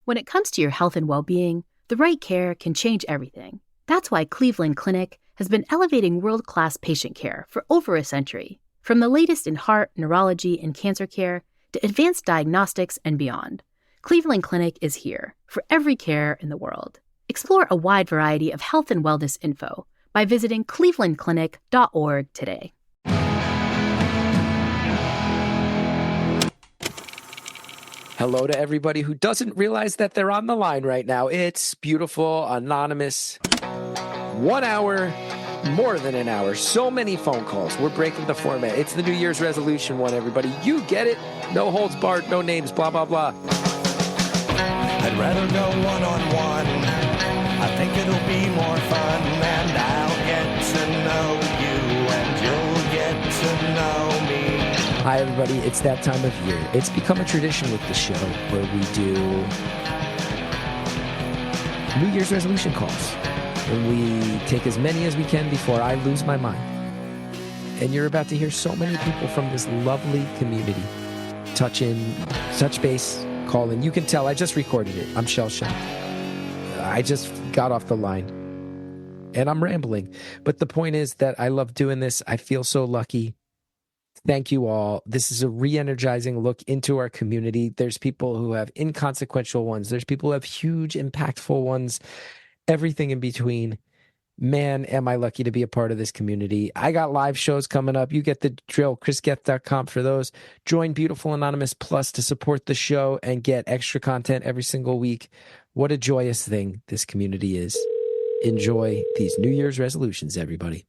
When it comes to your health and well-being, the right care can change everything. That's why Cleveland Clinic has been elevating world-class patient care for over a century. From the latest in heart, neurology, and cancer care to advanced diagnostics and beyond, Cleveland Clinic is here for every care in the world. Explore a wide variety of health and wellness info by visiting clevelandclinic.org today. Hello to everybody who doesn't realize that they're on the line right now. It's beautiful, anonymous. 1 hour, more than an hour. So many phone calls. We're breaking the format. It's the New Year's resolution one, everybody. You get it. No holds barred, no names, blah, blah, blah. I'd rather go one-on-one. I think it'll be more fun, and I'll get to know you, and you'll get to know me. Hi, everybody. It's that time of year. It's become a tradition with the show where we do New Year's resolution calls. And we take as many as we can before I lose my mind. And you're about to hear so many people from this lovely community touch base, call in. You can tell I just recorded it. I'm shell-shocked. I just got off the line. And I'm rambling. But the point is that I love doing this. I feel so lucky. Thank you all. This is a re-energizing look into our community. There's people who have inconsequential ones. There's people who have huge, impactful ones. Everything in between. Man, am I lucky to be a part of this community. I got live shows coming up. You get the drill. ChrisGeth.com for those. Join Beautiful Anonymous Plus to support the show and get extra content every single week. What a joyous thing this community is. Enjoy these New Year's resolutions, everybody.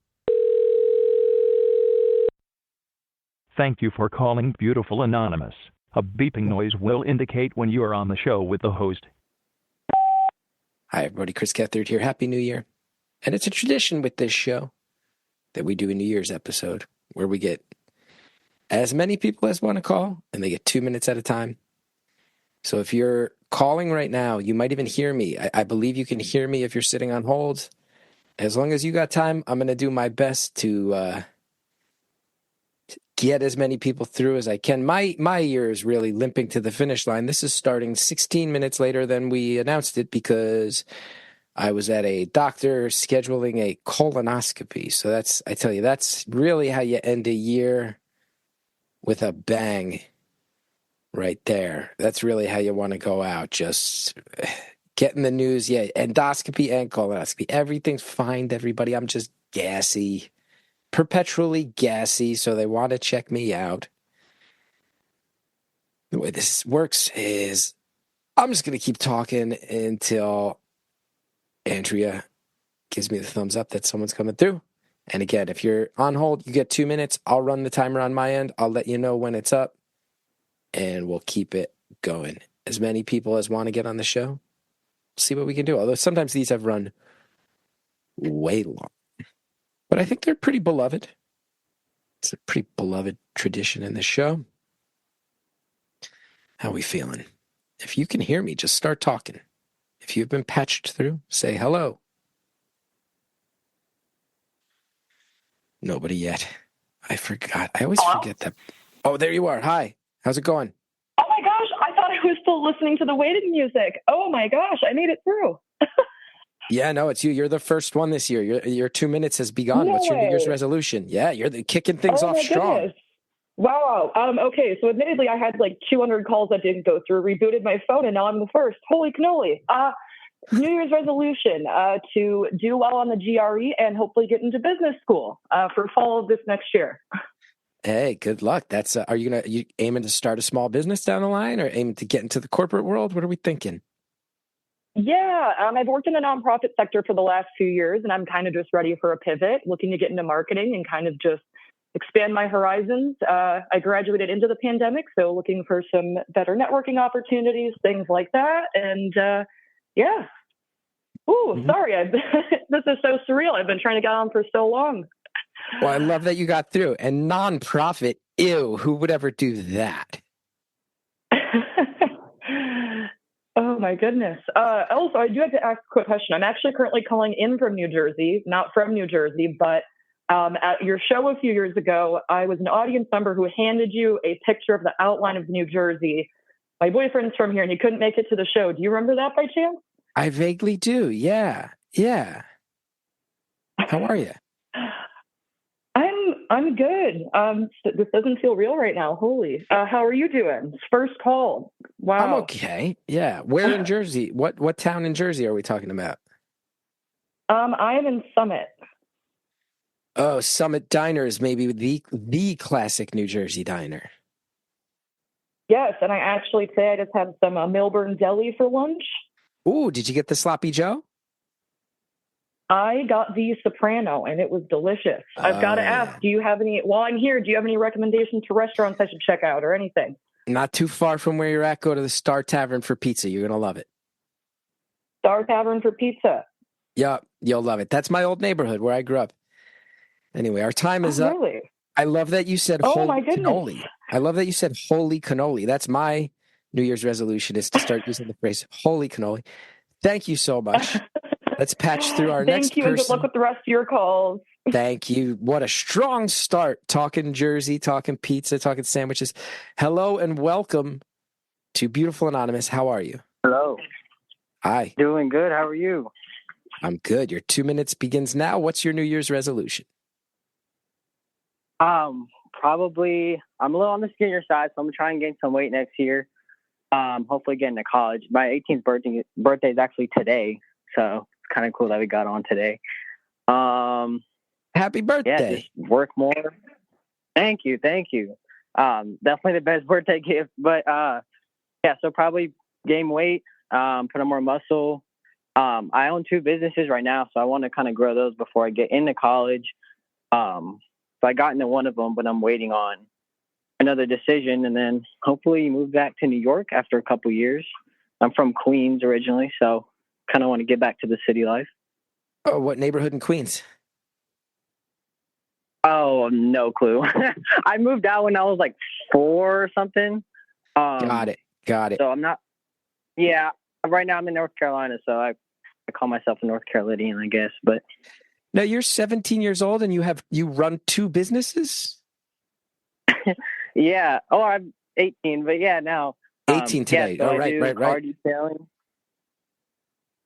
Thank you for calling Beautiful Anonymous. A beeping noise will indicate when you are on the show with the host. Hi, everybody. Chris Gethard here. Happy New Year. And it's a tradition with this show that we do a New Year's episode where we get as many people as want to call, and they get 2 minutes at a time. So if you're calling right now, you might even hear me. I believe you can hear me if you're sitting on hold. As long as you got time, I'm going to do my best to get as many people through as I can. My year is really limping to the finish line. This is starting 16 minutes later than we announced it because I was at a doctor scheduling a colonoscopy. So I tell you, that's really how you end a year with a bang right there. That's really how you want to go out. Just getting the news. Yeah, endoscopy and colonoscopy. Everything's fine, everybody. I'm just gassy. Perpetually gassy, so they want to check me out. The way this works is I'm just going to keep talking until Andrea gives me the thumbs up that someone's coming through. And again, if you're on hold, you get 2 minutes. I'll run the timer on my end. I'll let you know when it's up, and we'll keep it going. As many people as want to get on the show, see what we can do. Although sometimes these have run way long. But I think they're pretty beloved. It's a pretty beloved tradition in this show. How we feeling? If you can hear me, just start talking. If you've been patched through, say hello. Nobody yet. I forgot. I always forget that. Oh, there you are. Hi. How's it going? Oh my gosh. I thought I was still listening to the waiting music. Oh my gosh. I made it through. Yeah, no, it's you. You're the first one this year. Your 2 minutes has begun. No What's your way. New Year's resolution? Yeah, you're kicking things off my strong. Goodness. Wow. Okay. So admittedly, I had like 200 calls that didn't go through, rebooted my phone, and now I'm the first. Holy cannoli. New Year's resolution to do well on the GRE and hopefully get into business school for fall of this next year. Hey, good luck. That's are you aiming to start a small business down the line, or aiming to get into the corporate world? What are we thinking? Yeah, I've worked in the nonprofit sector for the last few years, and I'm kind of just ready for a pivot, looking to get into marketing and kind of just expand my horizons. I graduated into the pandemic, so looking for some better networking opportunities, things like that. And yeah. Ooh, sorry. This is so surreal. I've been trying to get on for so long. Well, I love that you got through. And nonprofit, ew, who would ever do that? Oh, my goodness. Also, I do have to ask a quick question. I'm actually currently calling in from New Jersey, not from New Jersey, but at your show a few years ago, I was an audience member who handed you a picture of the outline of New Jersey My boyfriend's from here, and he couldn't make it to the show. Do you remember that by chance? I vaguely do. Yeah. Yeah. How are you? I'm good. This doesn't feel real right now. Holy. How are you doing? First call. Wow. I'm okay. Yeah. Where in Jersey? What town in Jersey are we talking about? I am in Summit. Oh, Summit Diner is maybe the classic New Jersey diner. Yes, and I just had some Milburn Deli for lunch. Ooh, did you get the Sloppy Joe? I got the Soprano, and it was delicious. I've got to ask, while I'm here, do you have any recommendations for restaurants I should check out or anything? Not too far from where you're at. Go to the Star Tavern for pizza. You're going to love it. Star Tavern for pizza. Yeah, you'll love it. That's my old neighborhood where I grew up. Anyway, our time is up. Really? I love that you said holy cannoli. I love that you said holy cannoli. That's my New Year's resolution, is to start using the phrase holy cannoli. Thank you so much. Let's patch through our next person. Thank you, and good luck with the rest of your calls. Thank you. What a strong start. Talking Jersey, talking pizza, talking sandwiches. Hello and welcome to Beautiful Anonymous. How are you? Hello. Hi. Doing good. How are you? I'm good. Your 2 minutes begins now. What's your New Year's resolution? Probably I'm a little on the skinnier side, so I'm gonna try and gain some weight next year. Hopefully get into college. My 18th birthday is actually today, so it's kind of cool that we got on today. Happy birthday. Yeah, just work more. Thank you. Definitely the best birthday gift. But yeah, so probably gain weight, put on more muscle. I own 2 businesses right now, so I want to kind of grow those before I get into college. So I got into one of them, but I'm waiting on another decision, and then hopefully move back to New York after a couple years. I'm from Queens originally, so kind of want to get back to the city life. Oh, what neighborhood in Queens? Oh, no clue. I moved out when I was like 4 or something. Got it. So I'm not. Yeah, right now I'm in North Carolina, so I call myself a North Carolinian, I guess. But now you're 17 years old and you run 2 businesses? Yeah. Oh, I'm 18, but yeah, now. 18 today. Yeah, so right. Car detailing.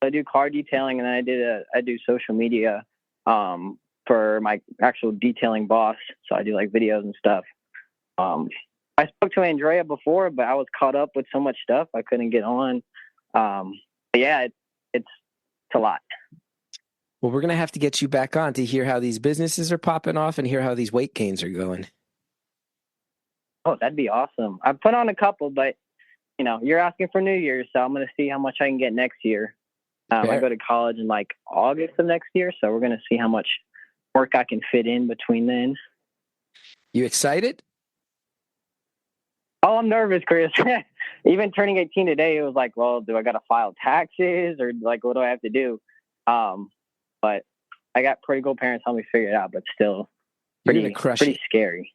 I do car detailing, and I do social media for my actual detailing boss. So I do like videos and stuff. I spoke to Andrea before, but I was caught up with so much stuff I couldn't get on. But yeah, it's a lot. Well, we're going to have to get you back on to hear how these businesses are popping off and hear how these weight gains are going. Oh, that'd be awesome. I've put on a couple, but you're asking for New Year's, so I'm going to see how much I can get next year. I go to college in like August of next year, so we're going to see how much work I can fit in between then. You excited? Oh, I'm nervous, Chris. Even turning 18 today, it was like, well, do I got to file taxes, or like, what do I have to do? But I got pretty cool parents help me figure it out, but still pretty scary.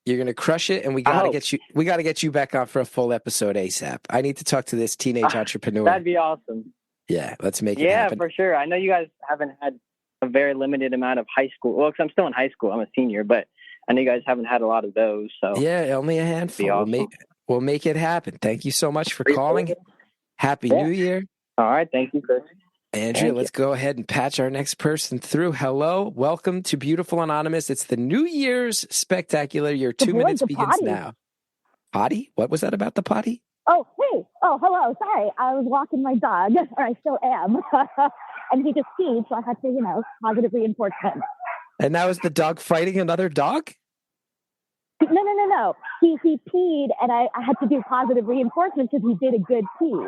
You're going to crush it, and we got to get you back on for a full episode ASAP. I need to talk to this teenage entrepreneur. That'd be awesome. Yeah, let's make it happen. Yeah, for sure. I know you guys haven't had a very limited amount of high school. Well, because I'm still in high school. I'm a senior, but I know you guys haven't had a lot of those. So yeah, only a handful. Awesome. We'll make it happen. Thank you so much for calling. Happy New Year. All right. Thank you, Chris. Andrea, let's go ahead and patch our next person through. Hello. Welcome to Beautiful Anonymous. It's the New Year's Spectacular. Your 2 minutes begins now. Potty? What was that about the potty? Oh, hey. Oh, hello. Sorry. I was walking my dog, or I still am. And he just peed, so I had to, positive reinforcement. And that was the dog fighting another dog? No. He peed, and I had to do positive reinforcement because he did a good pee.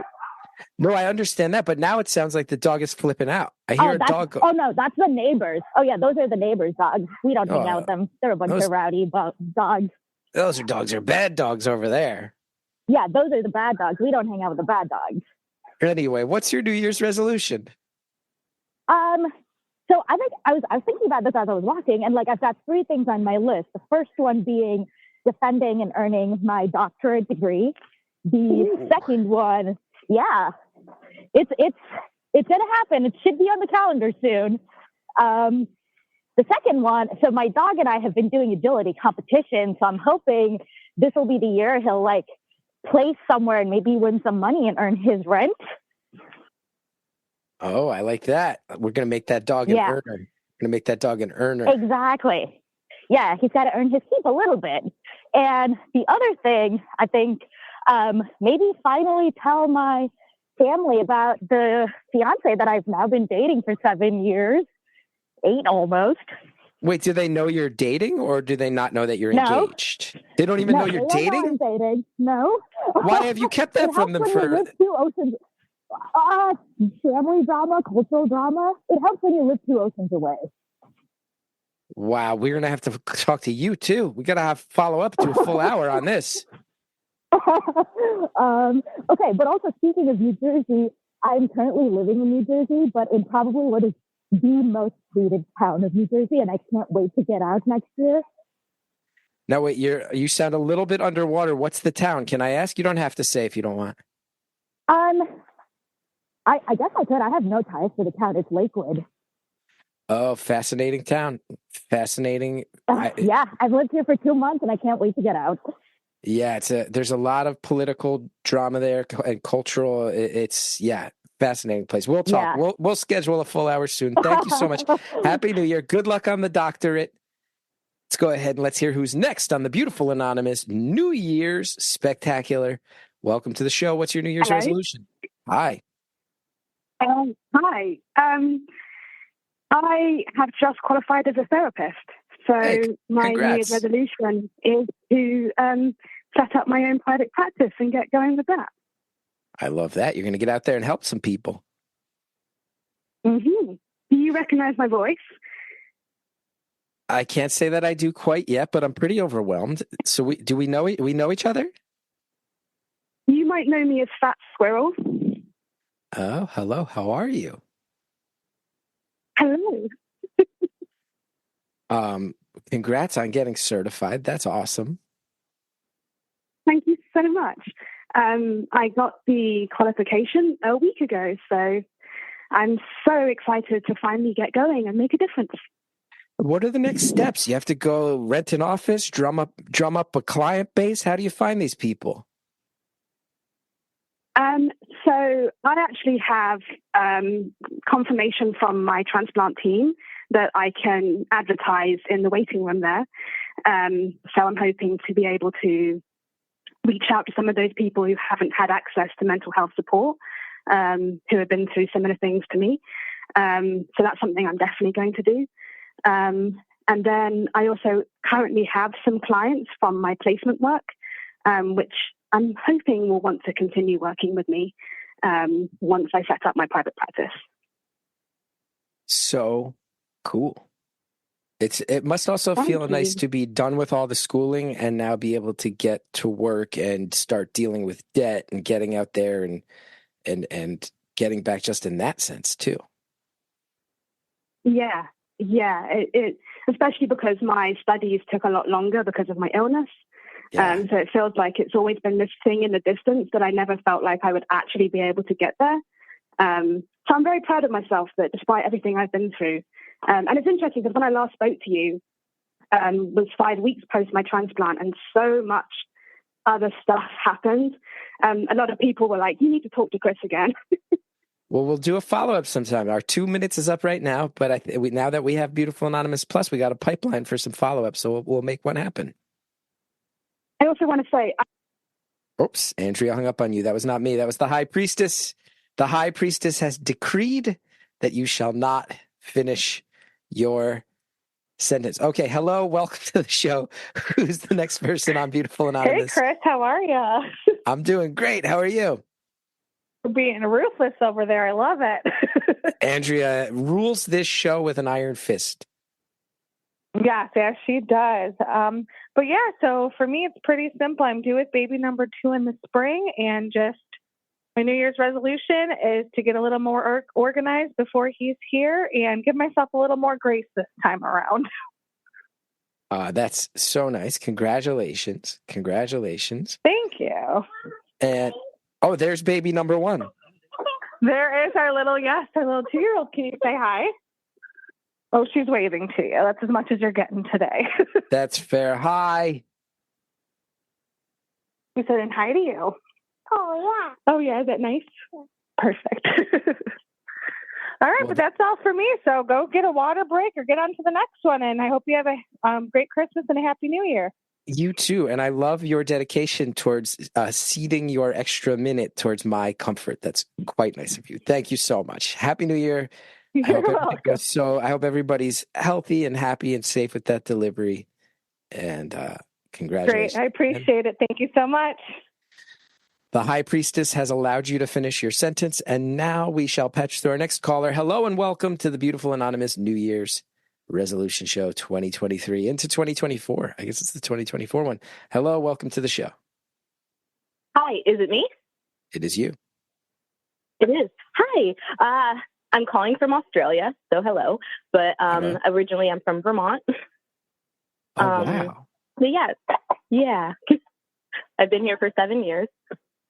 No, I understand that, but now it sounds like the dog is flipping out. I hear a dog go. Oh, no, that's the neighbors. Oh, yeah, those are the neighbors' dogs. We don't hang out with them. They're a bunch of rowdy dogs. Those are bad dogs over there. Yeah, those are the bad dogs. We don't hang out with the bad dogs. Anyway, what's your New Year's resolution? So I think I was thinking about this as I was walking, and I've got 3 things on my list. The first one being defending and earning my doctorate degree. The second one, yeah, it's gonna happen. It should be on the calendar soon. The second one, so my dog and I have been doing agility competition, so I'm hoping this will be the year he'll place somewhere and maybe win some money and earn his rent. Oh, I like that. We're going to make that dog an earner. We're going to make that dog an earner. Exactly. Yeah, he's got to earn his keep a little bit. And the other thing, I think, maybe finally tell my family about the fiance that I've now been dating for 7 years, 8 almost. Wait, do they know you're dating, or do they not know that you're engaged? They don't even know you're dating? No, I'm dating. No. Why have you kept that from them for... You live 2 oceans... family drama, cultural drama. It helps when you live 2 oceans away. Wow, we're going to have to talk to you, too. We got to have follow up to a full hour on this. Okay, but also speaking of New Jersey, I'm currently living in New Jersey, but in probably what is the most hated town of New Jersey, and I can't wait to get out next year. Now, wait, you sound a little bit underwater. What's the town? Can I ask? You don't have to say if you don't want. I guess I could. I have no ties to the town. It's Lakewood. Oh, fascinating town. Fascinating. Yeah, I've lived here for 2 months, and I can't wait to get out. Yeah, there's a lot of political drama there and cultural. It's fascinating place. We'll talk. Yeah. We'll schedule a full hour soon. Thank you so much. Happy New Year. Good luck on the doctorate. Let's go ahead and let's hear who's next on the beautiful Anonymous New Year's Spectacular. Welcome to the show. What's your New Year's resolution? Hi. Hi. I have just qualified as a therapist. So my New Year's resolution is to set up my own private practice and get going with that. I love that. You're going to get out there and help some people. Mm-hmm. Do you recognize my voice? I can't say that I do quite yet, but I'm pretty overwhelmed. So we know each other? You might know me as Fat Squirrel. Oh, hello. How are you? Hello. Congrats on getting certified. That's awesome. Thank you so much. I got the qualification a week ago, so I'm so excited to finally get going and make a difference. What are the next steps? You have to go rent an office, drum up a client base. How do you find these people? So I actually have confirmation from my transplant team that I can advertise in the waiting room there. So I'm hoping to be able to reach out to some of those people who haven't had access to mental health support, who have been through similar things to me. So that's something I'm definitely going to do. And then I also currently have some clients from my placement work, which I'm hoping will want to continue working with me once I set up my private practice. So cool. It must also feel nice to be done with all the schooling and now be able to get to work and start dealing with debt and getting out there and getting back just in that sense too. Yeah. It especially because my studies took a lot longer because of my illness. Yeah. So it feels like it's always been this thing in the distance that I never felt like I would actually be able to get there. So I'm very proud of myself that despite everything I've been through, and it's interesting because when I last spoke to you, was 5 weeks post my transplant, and so much other stuff happened. A lot of people were like, you need to talk to Chris again. Well, we'll do a follow-up sometime. Our 2 minutes is up right now, but now that we have Beautiful Anonymous Plus, we got a pipeline for some follow-up, so we'll make one happen. I also want to say... Oops, Andrea hung up on you. That was not me. That was the High Priestess. The High Priestess has decreed that you shall not finish your sentence. Okay, hello, welcome to the show. Who's the next person on Beautiful Anonymous? Hey, Chris, how are you? I'm doing great. How are you? Being ruthless over there. I love it. Andrea rules this show with an iron fist. Yes, she does. But yeah, so for me, it's pretty simple. I'm due with baby number 2 in the spring, and just my New Year's resolution is to get a little more organized before he's here and give myself a little more grace this time around. That's so nice. Congratulations. Thank you. And there's baby number 1. There is our little 2-year-old. Can you say hi? Oh, she's waving to you. That's as much as you're getting today. That's fair. Hi. We said and hi to you. Oh, yeah. Is that nice? Perfect. All right, but that's all for me. So go get a water break or get on to the next one. And I hope you have a great Christmas and a Happy New Year. You too. And I love your dedication towards ceding your extra minute towards my comfort. That's quite nice of you. Thank you so much. Happy New Year. I hope everybody's healthy and happy and safe with that delivery. And congratulations. Great. I appreciate it. Thank you so much. The High Priestess has allowed you to finish your sentence, and now we shall patch through our next caller. Hello and welcome to the beautiful anonymous New Year's Resolution Show 2023 into 2024. I guess it's the 2024 one. Hello, welcome to the show. Hi, is it me? It is you. It is. Hi, I'm calling from Australia, so hello. But originally I'm from Vermont. Oh, wow. But yeah. I've been here for 7 years.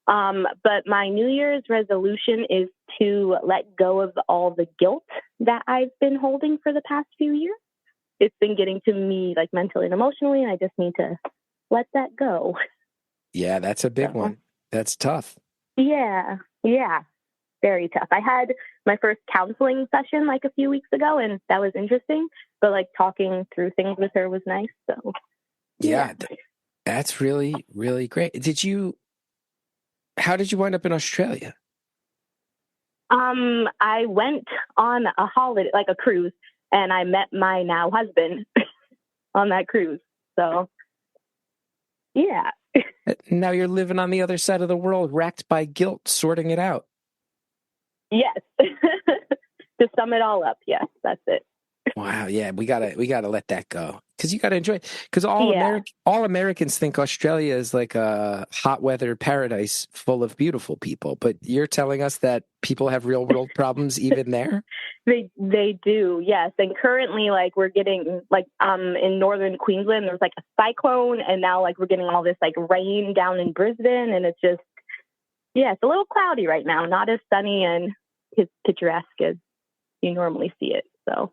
But my New Year's resolution is to let go of all the guilt that I've been holding for the past few years. It's been getting to me like mentally and emotionally, and I just need to let that go. Yeah, that's a big one. That's tough. Yeah, very tough. I had my first counseling session like a few weeks ago, and that was interesting. But like talking through things with her was nice. So yeah. That's really, really great. How did you wind up in Australia? I went on a holiday, like a cruise, and I met my now husband on that cruise. So, yeah. Now you're living on the other side of the world, racked by guilt, sorting it out. Yes. To sum it all up, yes, that's it. Wow, yeah, we gotta let that go because you gotta enjoy it. Because all Americans think Australia is like a hot weather paradise full of beautiful people, but you're telling us that people have real world problems even there. They do, yes. And currently, like we're getting like in northern Queensland, there's like a cyclone, and now like we're getting all this like rain down in Brisbane, and it's just it's a little cloudy right now, not as sunny and picturesque as you normally see it. So.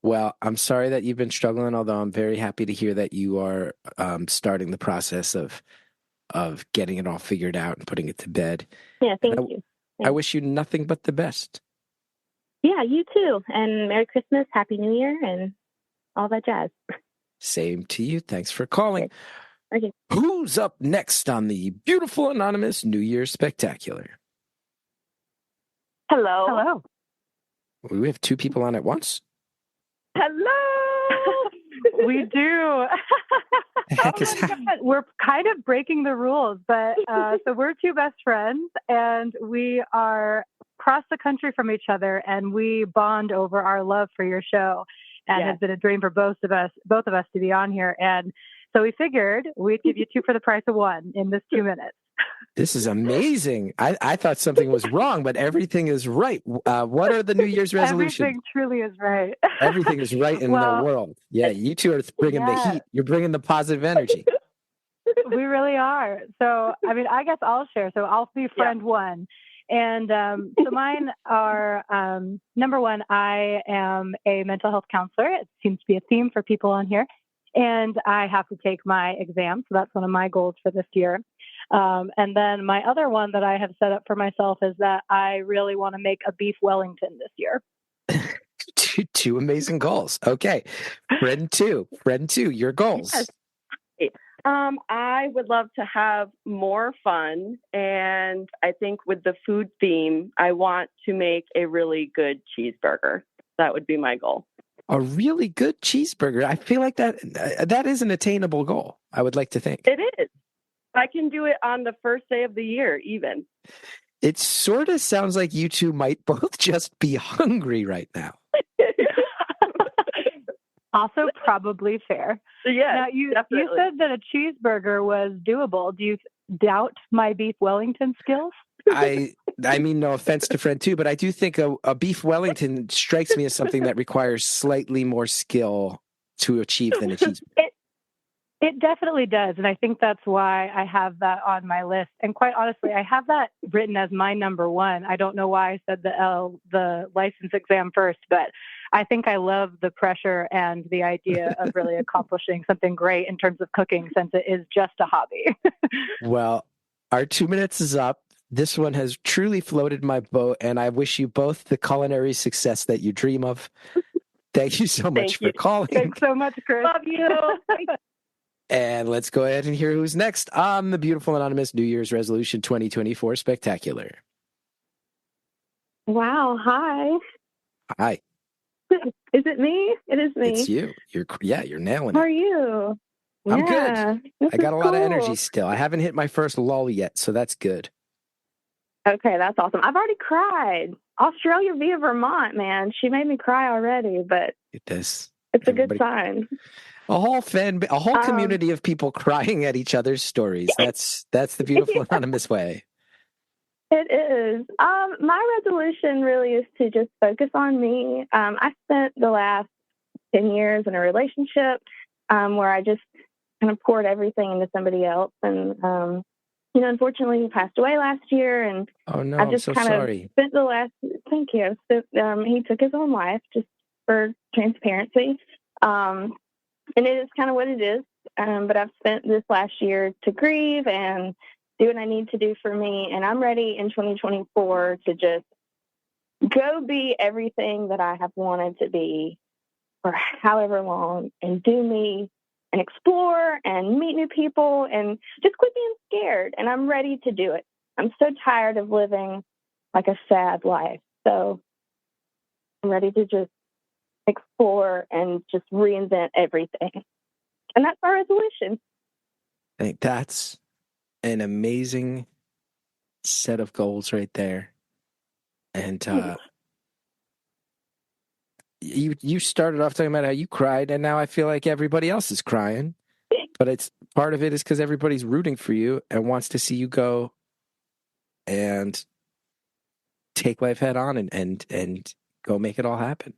Well, I'm sorry that you've been struggling, although I'm very happy to hear that you are starting the process of getting it all figured out and putting it to bed. Yeah, thank you. I wish you nothing but the best. Yeah, you too. And Merry Christmas, Happy New Year, and all that jazz. Same to you. Thanks for calling. Okay. Who's up next on the beautiful anonymous New Year's Spectacular? Hello. We have two people on at once. Hello. We do. We're kind of breaking the rules, but so we're two best friends, and we are across the country from each other, and we bond over our love for your show, and it's been a dream for both of us to be on here. And so we figured we'd give you two for the price of one in this 2 minutes. This is amazing. I thought something was wrong, but everything is right. What are the New Year's resolutions? Everything truly is right. Everything is right in the world. Yeah, you two are bringing the heat. You're bringing the positive energy. We really are. So, I mean, I guess I'll share. So I'll be friend one. And so mine are, number one, I am a mental health counselor. It seems to be a theme for people on here. And I have to take my exam. So that's one of my goals for this year. And then my other one that I have set up for myself is that I really want to make a beef Wellington this year. Two amazing goals. Okay. Friend two, your goals. Yes. I would love to have more fun. And I think with the food theme, I want to make a really good cheeseburger. That would be my goal. A really good cheeseburger. I feel like that is an attainable goal, I would like to think. It is. I can do it on the first day of the year, even. It sort of sounds like you two might both just be hungry right now. Also probably fair. Yeah, now, you said that a cheeseburger was doable. Do you doubt my beef Wellington skills? I mean, no offense to friend two, but I do think a beef Wellington strikes me as something that requires slightly more skill to achieve than a cheeseburger. It definitely does. And I think that's why I have that on my list. And quite honestly, I have that written as my number one. I don't know why I said the license exam first, but I think I love the pressure and the idea of really accomplishing something great in terms of cooking, since it is just a hobby. Well, our 2 minutes is up. This one has truly floated my boat, and I wish you both the culinary success that you dream of. Thank you so much for calling. Thanks so much, Chris. Love you. And let's go ahead and hear who's next on the Beautiful Anonymous New Year's Resolution 2024 Spectacular. Wow. Hi. Hi. Is it me? It is me. It's you. You're nailing How are it. you? I'm Yeah, good. I got a lot of cool. energy still. I haven't hit my first lull yet, so that's good. Okay, that's awesome. I've already cried. Australia via Vermont, man. She made me cry already, but It does. it's a good sign. A whole community of people crying at each other's stories. That's the Beautiful Anonymous way. It is. My resolution really is to just focus on me. I spent the last 10 years in a relationship where I just kind of poured everything into somebody else. And, unfortunately, he passed away last year. And oh, no, I just I'm so kind sorry. of spent the last, thank you. He took his own life, just for transparency. And it is kind of what it is. But I've spent this last year to grieve and do what I need to do for me. And I'm ready in 2024 to just go be everything that I have wanted to be for however long, and do me and explore and meet new people and just quit being scared. And I'm ready to do it. I'm so tired of living like a sad life. So I'm ready to just explore and just reinvent everything. And that's our resolution. I think that's an amazing set of goals right there. And you started off talking about how you cried, and now I feel like everybody else is crying. But it's part of it is because everybody's rooting for you and wants to see you go and take life head on and go make it all happen.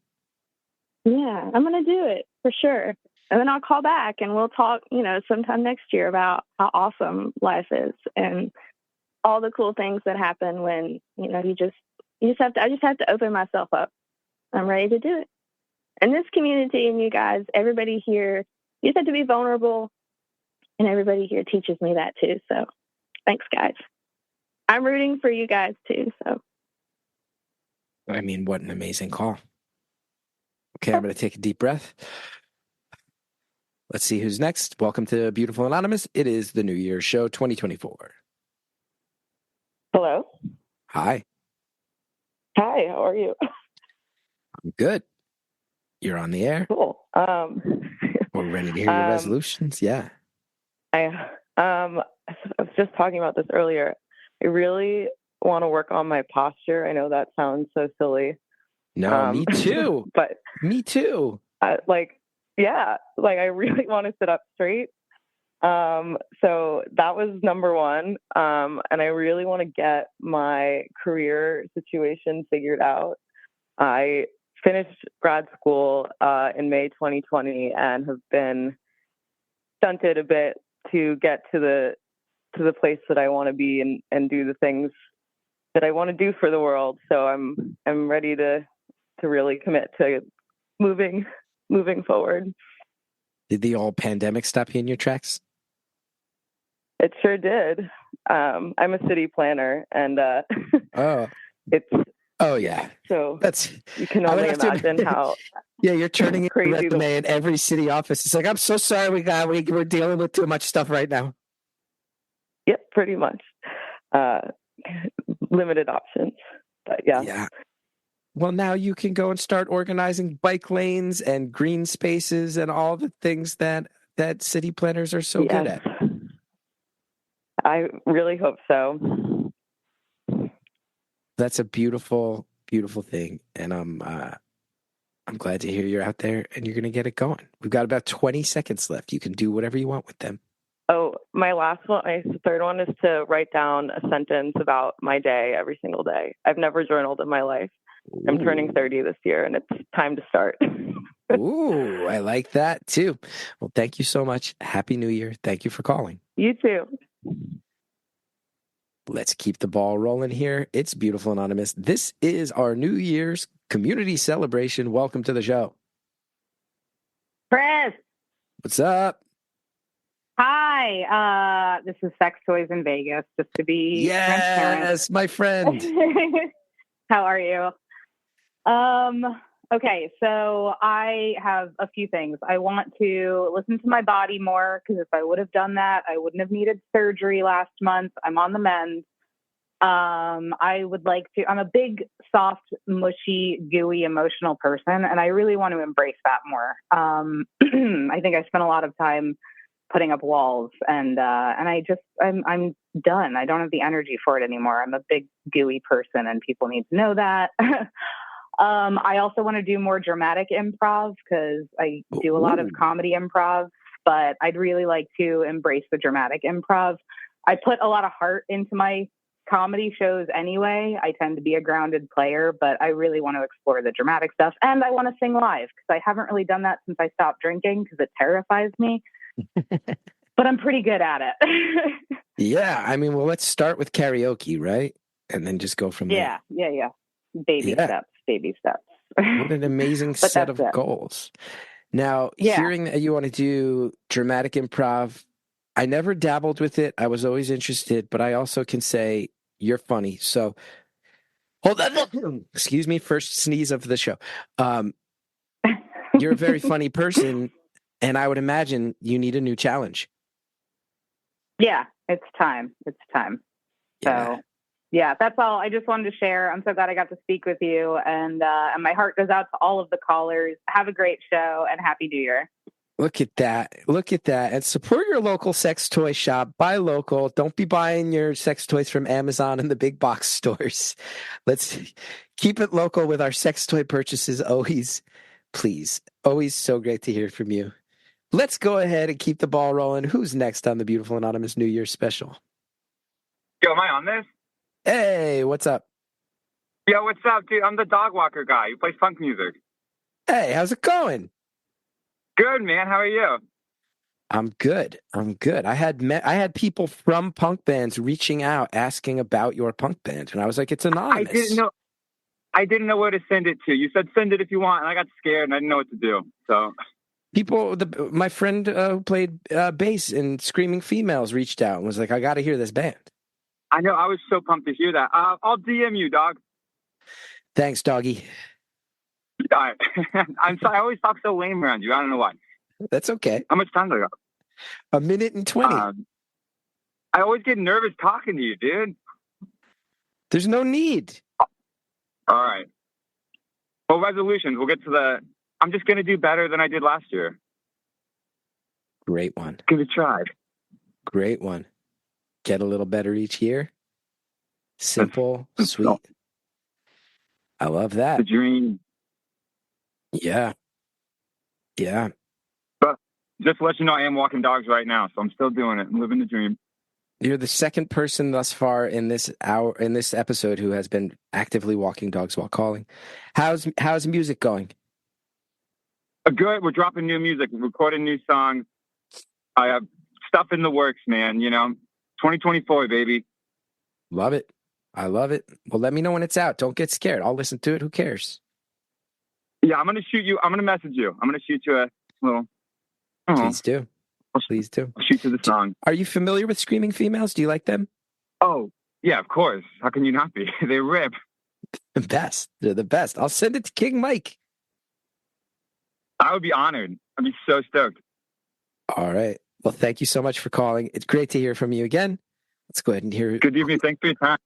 Yeah, I'm going to do it for sure. And then I'll call back and we'll talk, sometime next year about how awesome life is and all the cool things that happen when, I just have to open myself up. I'm ready to do it. And this community and you guys, everybody here, you just have to be vulnerable, and everybody here teaches me that too. So thanks, guys. I'm rooting for you guys too. So. I mean, what an amazing call. Okay, I'm going to take a deep breath. Let's see who's next. Welcome to Beautiful Anonymous. It is the New Year's Show 2024. Hello. Hi. Hi, how are you? I'm good. You're on the air. Cool. We're ready to hear your resolutions. Yeah. I was just talking about this earlier. I really want to work on my posture. I know that sounds so silly. No, me too. But me too. I really want to sit up straight. So that was number one. And I really want to get my career situation figured out. I finished grad school in May 2020 and have been stunted a bit to get to the place that I want to be and do the things that I want to do for the world. So I'm ready to really commit to moving forward. Did the old pandemic stop you in your tracks? It sure did. I'm a city planner, and it's. Oh yeah. So that's you can only imagine how. Yeah, you're turning in crazy a resume in every city office. It's like, I'm so sorry, we're dealing with too much stuff right now. Yep, pretty much. Limited options, but yeah. Yeah. Well, now you can go and start organizing bike lanes and green spaces and all the things that city planners are so good at. I really hope so. That's a beautiful, beautiful thing, and I'm glad to hear you're out there and you're going to get it going. We've got about 20 seconds left. You can do whatever you want with them. Oh, my third one is to write down a sentence about my day every single day. I've never journaled in my life. I'm turning 30 this year, and it's time to start. Ooh, I like that too. Well, thank you so much. Happy New Year. Thank you for calling. You too. Let's keep the ball rolling here. It's Beautiful Anonymous. This is our New Year's community celebration. Welcome to the show. Chris, What's up? hi. This is Sex Toys in Vegas, just to be transparent. Yes, my friend. How are you? Okay, so I have a few things. I want to listen to my body more, because if I would have done that, I wouldn't have needed surgery last month. I'm on the mend. I would like to, I'm a big, soft, mushy, gooey, emotional person, and I really want to embrace that more. I think I spent a lot of time putting up walls, and I'm done. I don't have the energy for it anymore. I'm a big, gooey person, and people need to know that. I also want to do more dramatic improv, because I do a lot of comedy improv, but I'd really like to embrace the dramatic improv. I put a lot of heart into my comedy shows anyway. I tend to be a grounded player, but I really want to explore the dramatic stuff. And I want to sing live, because I haven't really done that since I stopped drinking, because it terrifies me. But I'm pretty good at it. Yeah, I mean, well, let's start with karaoke, right? And then just go from there. Yeah. Baby steps. What an amazing set of goals. Now, hearing that you want to do dramatic improv, I never dabbled with it. I was always interested, but I also can say you're funny. So hold on. Excuse me, first sneeze of the show. You're a very funny person, and I would imagine you need a new challenge. Yeah, it's time. So, yeah, that's all. I just wanted to share. I'm so glad I got to speak with you, and my heart goes out to all of the callers. Have a great show, and Happy New Year. Look at that. And support your local sex toy shop. Buy local. Don't be buying your sex toys from Amazon and the big box stores. Let's keep it local with our sex toy purchases always, please. Always so great to hear from you. Let's go ahead and keep the ball rolling. Who's next on the Beautiful Anonymous New Year's special? Yo, am I on this? Hey, what's up? Yo, what's up, dude? I'm the dog walker guy who plays funk music. Hey, how's it going? Good, man. How are you? I'm good. I had people from punk bands reaching out asking about your punk band, and I was like, it's anonymous. I didn't know where to send it to. You said send it if you want, and I got scared and I didn't know what to do. So my friend who played bass in Screaming Females reached out and was like, I got to hear this band. I know. I was so pumped to hear that. I'll DM you, dog. Thanks, doggy. I'm sorry. I always talk so lame around you. I don't know why. That's okay. How much time do I got? 1 minute and 20. I always get nervous talking to you, dude. There's no need. All right. Well, resolutions. We'll get to I'm just going to do better than I did last year. Great one. Give it a try. Great one. Get a little better each year. Simple, sweet. I love that. The dream. Yeah. But just to let you know, I am walking dogs right now, so I'm still doing it. I'm living the dream. You're the second person thus far in this episode who has been actively walking dogs while calling. How's music going? Good. We're dropping new music. We're recording new songs. I have stuff in the works, man. 2024, baby. Love it. I love it. Well, let me know when it's out. Don't get scared. I'll listen to it. Who cares? Yeah, I'm going to shoot you. I'm going to message you. I'm going to shoot you a little. Please do. Please do. I'll shoot you the song. Are you familiar with Screaming Females? Do you like them? Oh, yeah, of course. How can you not be? They rip. The best. They're the best. I'll send it to King Mike. I would be honored. I'd be so stoked. All right. Well, thank you so much for calling. It's great to hear from you again. Let's go ahead and hear. Good evening. Thanks for your time.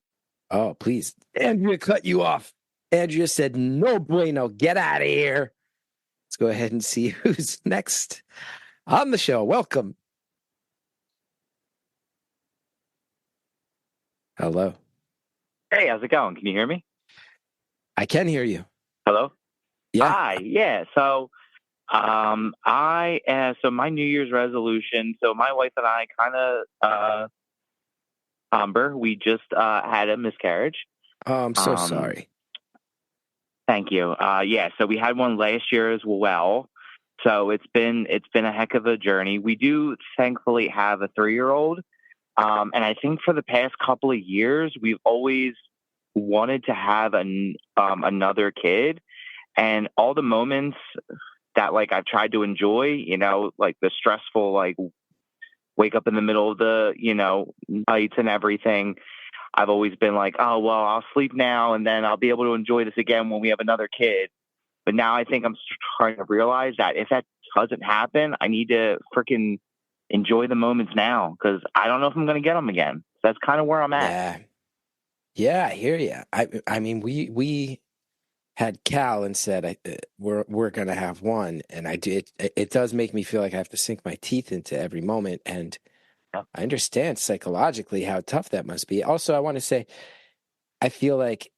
Oh, please. Andrea cut you off. Andrea said, no bueno, get out of here. Let's go ahead and see who's next on the show. Welcome. Hello. Hey, how's it going? Can you hear me? I can hear you. Hello? Yeah. Hi, yeah. So, so my New Year's resolution, so my wife and I kind of, Amber, we just had a miscarriage. Oh, I'm so sorry. Thank you. So we had one last year as well. So it's been a heck of a journey. We do thankfully have a 3-year-old. And I think for the past couple of years, we've always wanted to have another kid. And all the moments that like I've tried to enjoy, you know, like the stressful, like wake up in the middle of the, you know, nights and everything. I've always been like, oh, well, I'll sleep now and then I'll be able to enjoy this again when we have another kid. But now I think I'm starting to realize that if that doesn't happen, I need to freaking enjoy the moments now because I don't know if I'm going to get them again. So that's kind of where I'm at. Yeah, I hear you. I mean, we had Cal and said we're going to have one, and I do. It does make me feel like I have to sink my teeth into every moment, and I understand psychologically how tough that must be. Also, I want to say, I feel like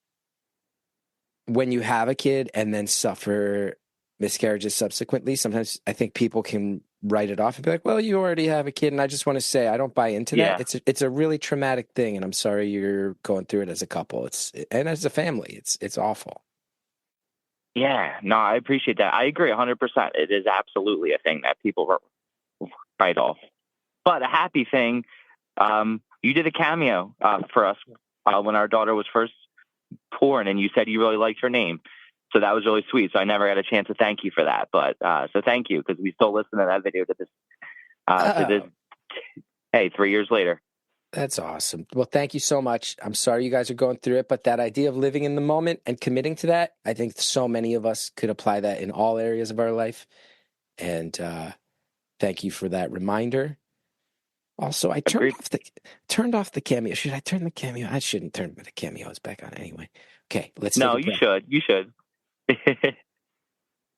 when you have a kid and then suffer miscarriages subsequently, sometimes I think people can write it off and be like, well, you already have a kid. And I just want to say, I don't buy into that. It's a really traumatic thing. And I'm sorry you're going through it as a couple. And as a family, it's awful. Yeah, no, I appreciate that. I agree 100%. It is absolutely a thing that people write off. But a happy thing, you did a cameo for us when our daughter was first born, and you said you really liked her name. So that was really sweet. So I never got a chance to thank you for that. But so thank you, because we still listen to that video to this, hey, 3 years later. That's awesome. Well, thank you so much. I'm sorry you guys are going through it, but that idea of living in the moment and committing to that, I think so many of us could apply that in all areas of our life. And thank you for that reminder. Also, I turned off the cameo. Should I turn the cameo? I shouldn't turn the cameos back on anyway. Okay, let's take a break. You should.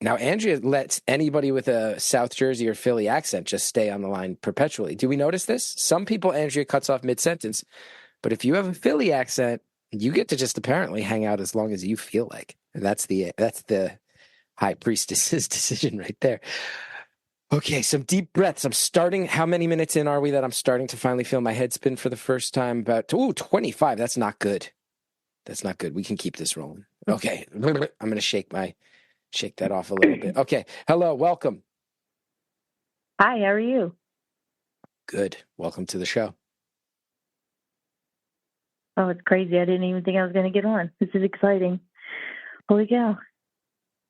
Now, Andrea lets anybody with a South Jersey or Philly accent just stay on the line perpetually. Do we notice this? Some people Andrea cuts off mid-sentence, but if you have a Philly accent, you get to just apparently hang out as long as you feel like. And that's the high priestess's decision right there. Okay, some deep breaths. I'm starting. How many minutes in are we that I'm starting to finally feel my head spin for the first time? About 25. That's not good. That's not good. We can keep this rolling. Okay, I'm going to shake that off a little bit. Okay, hello, welcome. Hi, how are you? Good. Welcome to the show. Oh, it's crazy. I didn't even think I was going to get on. This is exciting. Holy cow.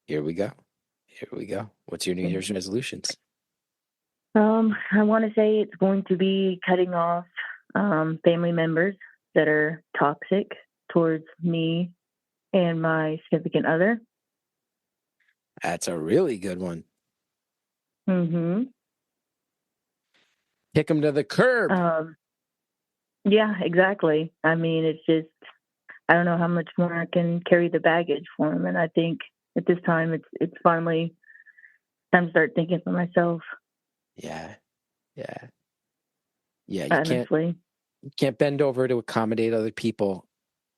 Here we go. What's your New Year's resolutions? I want to say it's going to be cutting off family members that are toxic towards me and my significant other. That's a really good one. Mm-hmm. Kick them to the curb. Yeah, exactly. I mean, it's just, I don't know how much more I can carry the baggage for them. And I think at this time, it's finally time to start thinking for myself. Yeah. Honestly. You can't bend over to accommodate other people,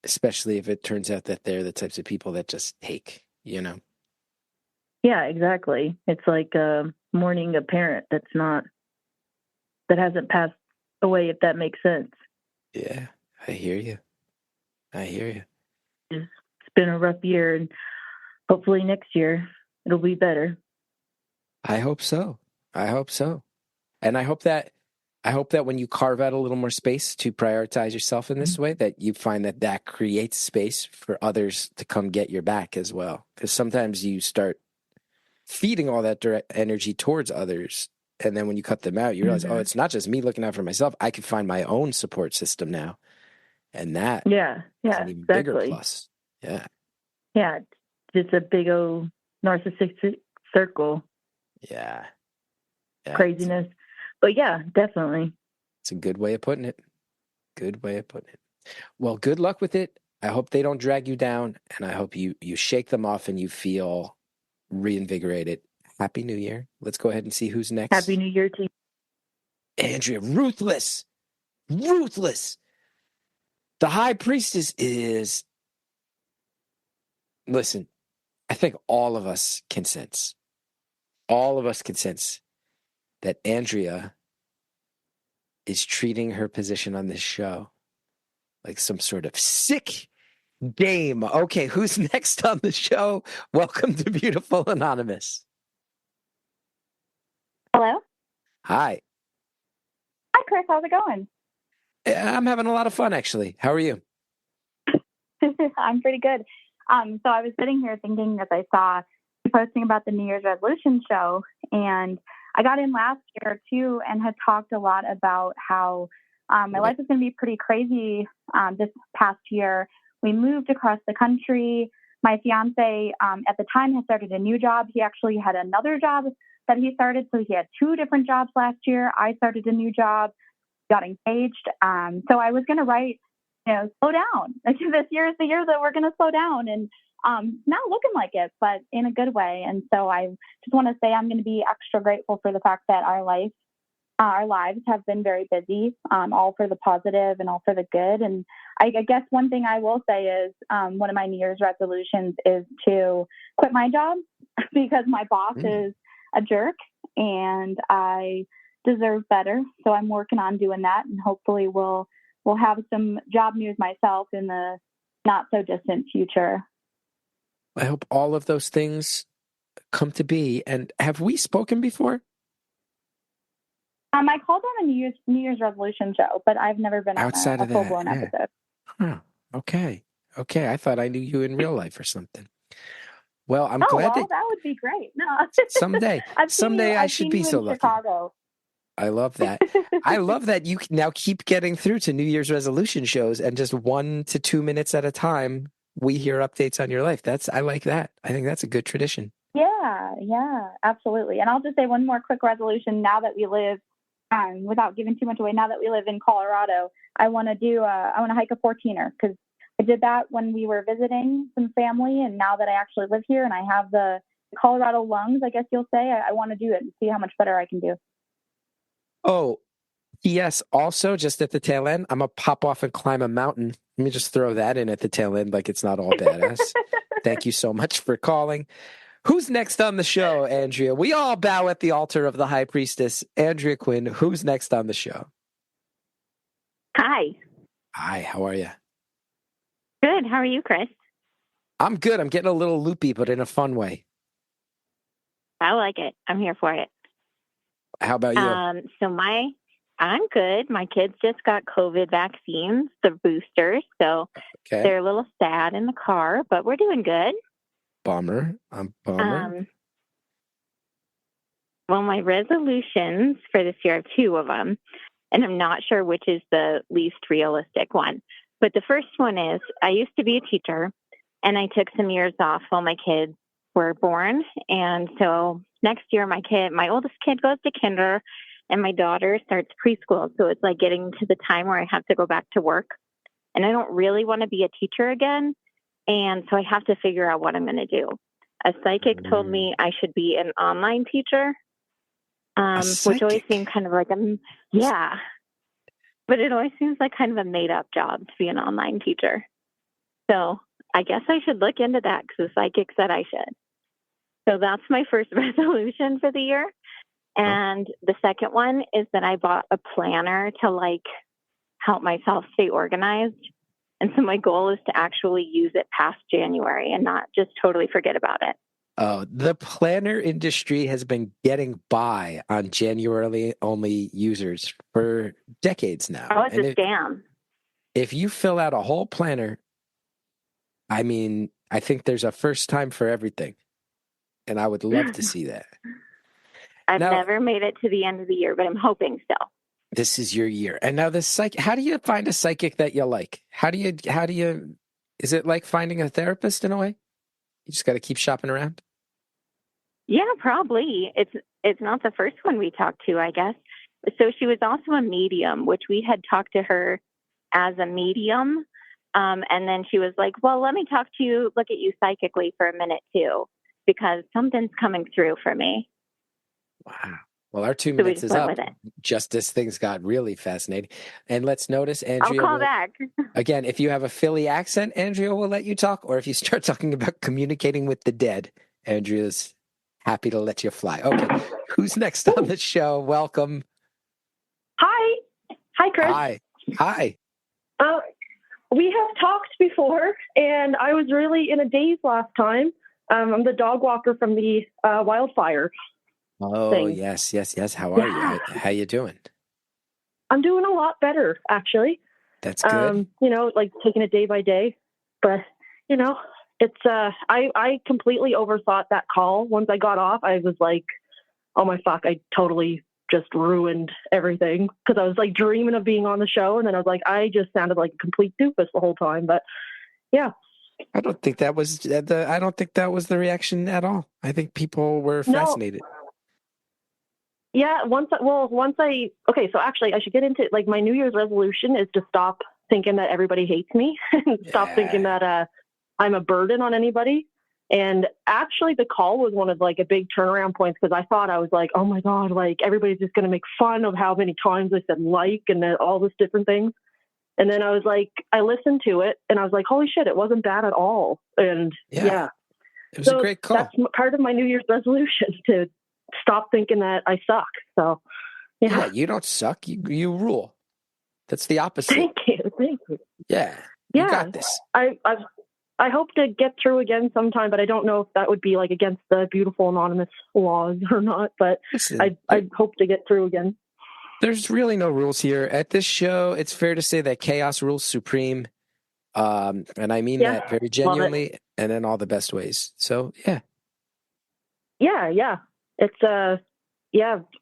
especially if it turns out that they're the types of people that just take, you know? Yeah, exactly. It's like mourning a parent that hasn't passed away, if that makes sense. Yeah, I hear you. It's been a rough year, and hopefully next year it'll be better. I hope so. And I hope that when you carve out a little more space to prioritize yourself in this way, that you find that creates space for others to come get your back as well. Because sometimes you start feeding all that direct energy towards others, and then when you cut them out, you realize, oh, it's not just me looking out for myself. I can find my own support system now, and that is an even bigger plus. Yeah, it's just a big old narcissistic circle. Yeah, craziness. But yeah, definitely. It's a good way of putting it. Well, good luck with it. I hope they don't drag you down, and I hope you shake them off and you feel reinvigorated. Happy New Year. Let's go ahead and see who's next. Happy New Year to you. Andrea, ruthless. The high priestess is, listen, I think all of us can sense that Andrea is treating her position on this show like some sort of sick game. Okay, who's next on the show? Welcome to Beautiful Anonymous. Hello? Hi. Hi, Chris. How's it going? I'm having a lot of fun, actually. How are you? I'm pretty good. So I was sitting here thinking as I saw you posting about the New Year's resolution show, and I got in last year too and had talked a lot about how my life is going to be pretty crazy this past year. We moved across the country. My fiance at the time had started a new job. He actually had another job that he started. So he had 2 different jobs last year. I started a new job, got engaged. So I was going to write, slow down. This year is the year that we're going to slow down, and not looking like it, but in a good way. And so I just want to say I'm going to be extra grateful for the fact that our lives have been very busy, all for the positive and all for the good. And I guess one thing I will say is one of my New Year's resolutions is to quit my job because my boss is a jerk and I deserve better. So I'm working on doing that, and hopefully we'll have some job news myself in the not so distant future. I hope all of those things come to be. And have we spoken before? I called on a New Year's resolution show, but I've never been Outside on of a that, full-blown episode. Huh. Okay. I thought I knew you in real life or something. Well, I'm glad that would be great. No. someday I should be so lucky. Chicago. I love that. I love that you now keep getting through to New Year's resolution shows, and just 1 to 2 minutes at a time, we hear updates on your life. I like that. I think that's a good tradition. Yeah, absolutely. And I'll just say one more quick resolution now that we live, without giving too much away, now that we live in Colorado, I want to hike a 14er because I did that when we were visiting some family. And now that I actually live here and I have the Colorado lungs, I guess you'll say, I want to do it and see how much better I can do. Oh, yes. Also, just at the tail end, I'm going to pop off and climb a mountain. Let me just throw that in at the tail end like it's not all badass. Thank you so much for calling. Who's next on the show, Andrea? We all bow at the altar of the high priestess, Andrea Quinn. Who's next on the show? Hi. Hi, how are you? Good. How are you, Chris? I'm good. I'm getting a little loopy, but in a fun way. I like it. I'm here for it. How about you? I'm good. My kids just got COVID vaccines, the boosters, so they're a little sad in the car, but we're doing good. Bummer. Well, my resolutions for this year are 2 of them, and I'm not sure which is the least realistic one. But the first one is I used to be a teacher, and I took some years off while my kids were born. And so next year, my oldest kid goes to kinder, and my daughter starts preschool. So it's like getting to the time where I have to go back to work. And I don't really want to be a teacher again. And so I have to figure out what I'm going to do. A psychic told me I should be an online teacher, which always seemed kind of like but it always seems like kind of a made up job to be an online teacher. So I guess I should look into that because the psychic said I should. So that's my first resolution for the year. And the second one is that I bought a planner to help myself stay organized. And so my goal is to actually use it past January and not just totally forget about it. Oh, the planner industry has been getting by on January-only users for decades now. Oh, it's a scam. If you fill out a whole planner, I think there's a first time for everything. And I would love to see that. I've never made it to the end of the year, but I'm hoping still. This is your year. And now how do you find a psychic that you like? How do you, is it like finding a therapist in a way? You just got to keep shopping around? Yeah, probably. It's not the first one we talked to, I guess. So she was also a medium, which we had talked to her as a medium. And then she was like, well, let me look at you psychically for a minute too, because something's coming through for me. Wow. Well, our 2 minutes is up just as things got really fascinating. And let's notice, Andrea. I'll call back. Again, if you have a Philly accent, Andrea will let you talk. Or if you start talking about communicating with the dead, Andrea's happy to let you fly. Okay. Who's next on the show? Welcome. Hi, Chris. Hi. We have talked before, and I was really in a daze last time. I'm the dog walker from the wildfire. Oh, thing. yes. How are you? Yeah. How you doing? I'm doing a lot better, actually. That's good. Like taking it day by day. But, it's I completely overthought that call. Once I got off, I was like, oh my fuck, I totally just ruined everything. Because I was like dreaming of being on the show, and then I was like, I just sounded like a complete doofus the whole time. But yeah. I don't think that was the reaction at all. I think people were fascinated. Yeah, okay, so actually I should get into like my New Year's resolution is to stop thinking that everybody hates me and stop thinking that I'm a burden on anybody. And actually the call was one of like a big turnaround points because I thought I was like, oh my God, like everybody's just going to make fun of how many times I said like and all this different things. And then I was like, I listened to it and I was like, holy shit, it wasn't bad at all. And yeah. It was a great call. That's part of my New Year's resolution to stop thinking that I suck. So, yeah, you don't suck. You rule. That's the opposite. Thank you. Yeah, you got this. I hope to get through again sometime, but I don't know if that would be like against the beautiful anonymous laws or not. But I hope to get through again. There's really no rules here at this show. It's fair to say that chaos rules supreme, and I mean that very genuinely and in all the best ways. So yeah. It's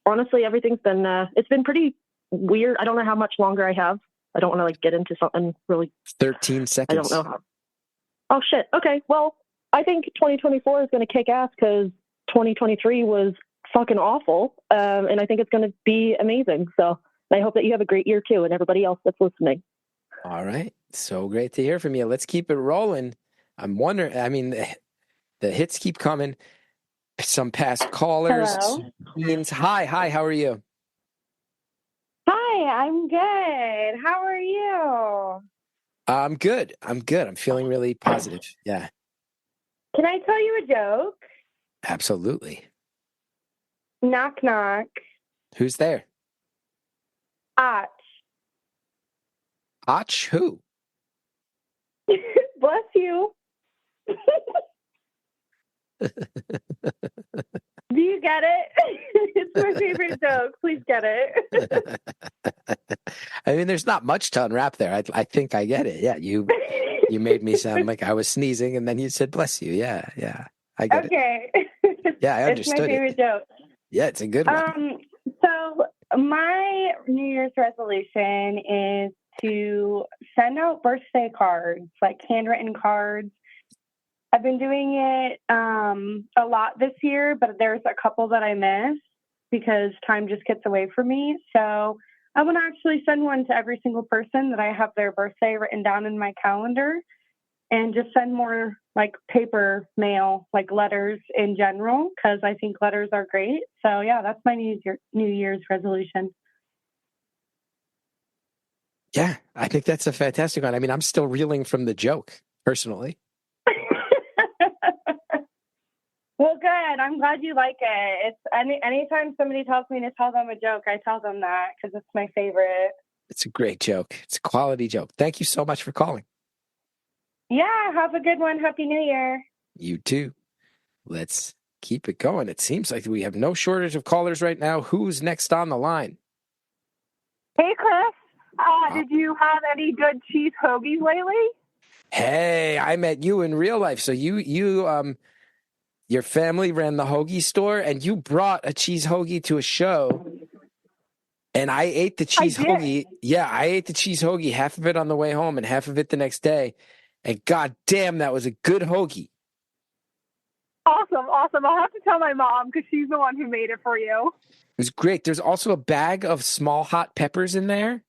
honestly, everything's been it's been pretty weird. I don't know how much longer I have. I don't want to like get into something really 13 seconds. I don't know how. Oh shit. Okay. Well, I think 2024 is going to kick ass because 2023 was fucking awful. And I think it's going to be amazing. So I hope that you have a great year too. And everybody else that's listening. All right. So great to hear from you. Let's keep it rolling. I'm wondering, I mean, the hits keep coming. Some past callers. Hello. Hi, how are you? Hi, I'm good. How are you? I'm good. I'm feeling really positive. Yeah. Can I tell you a joke? Absolutely. Knock, knock. Who's there? Ach. Ach who? Bless you. Do you get it? It's my favorite joke. Please get it. I mean, there's not much to unwrap there. I think I get it. Yeah, you made me sound like I was sneezing, and then you said "bless you." Yeah, I get it. Yeah, I understood It's my favorite joke. Yeah, it's a good one. So my New Year's resolution is to send out birthday cards, like handwritten cards. I've been doing it a lot this year, but there's a couple that I miss because time just gets away from me. So I want to actually send one to every single person that I have their birthday written down in my calendar and just send more like paper mail, like letters in general, because I think letters are great. So yeah, that's my New Year's resolution. Yeah, I think that's a fantastic one. I mean, I'm still reeling from the joke personally. Well, good. I'm glad you like it. It's anytime somebody tells me to tell them a joke, I tell them that because it's my favorite. It's a great joke. It's a quality joke. Thank you so much for calling. Yeah, have a good one. Happy New Year. You too. Let's keep it going. It seems like we have no shortage of callers right now. Who's next on the line? Hey, Chris. Did you have any good cheese hoagies lately? Hey, I met you in real life. So your family ran the hoagie store and you brought a cheese hoagie to a show. And I ate the cheese hoagie. Yeah, I ate the cheese hoagie, half of it on the way home and half of it the next day. And god damn, that was a good hoagie. Awesome. I'll have to tell my mom because she's the one who made it for you. It was great. There's also a bag of small hot peppers in there,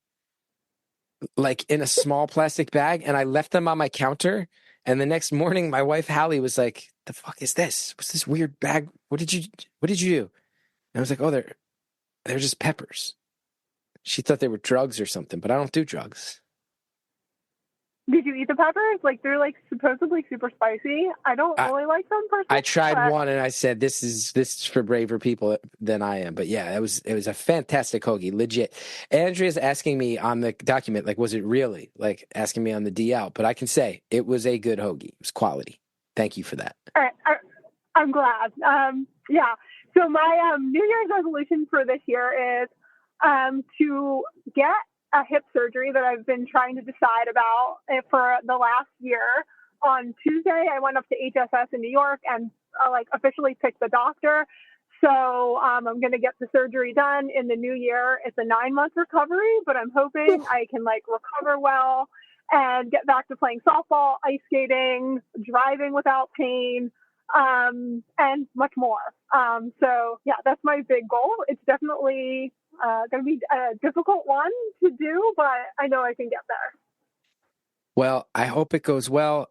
like in a small plastic bag. And I left them on my counter. And the next morning, my wife, Hallie, was like, the fuck is this? What's this weird bag? What did you do? And I was like, oh, they're just peppers. She thought they were drugs or something, but I don't do drugs. Did you eat the peppers? Like, they're like supposedly super spicy. I don't really like them personally. I tried one and I said, this is for braver people than I am. But yeah, it was a fantastic hoagie, legit. Andrea's asking me on the document, like, was it really? Like, asking me on the DL. But I can say it was a good hoagie. It was quality. Thank you for that. All right. I'm glad. Yeah. So my New Year's resolution for this year is to get a hip surgery that I've been trying to decide about for the last year. On Tuesday, I went up to HSS in New York and officially picked the doctor. So I'm going to get the surgery done in the new year. It's a 9-month recovery, but I'm hoping I can recover well and get back to playing softball, ice skating, driving without pain, and much more. So yeah, that's my big goal. It's definitely going to be a difficult one to do, but I know I can get there. Well, I hope it goes well.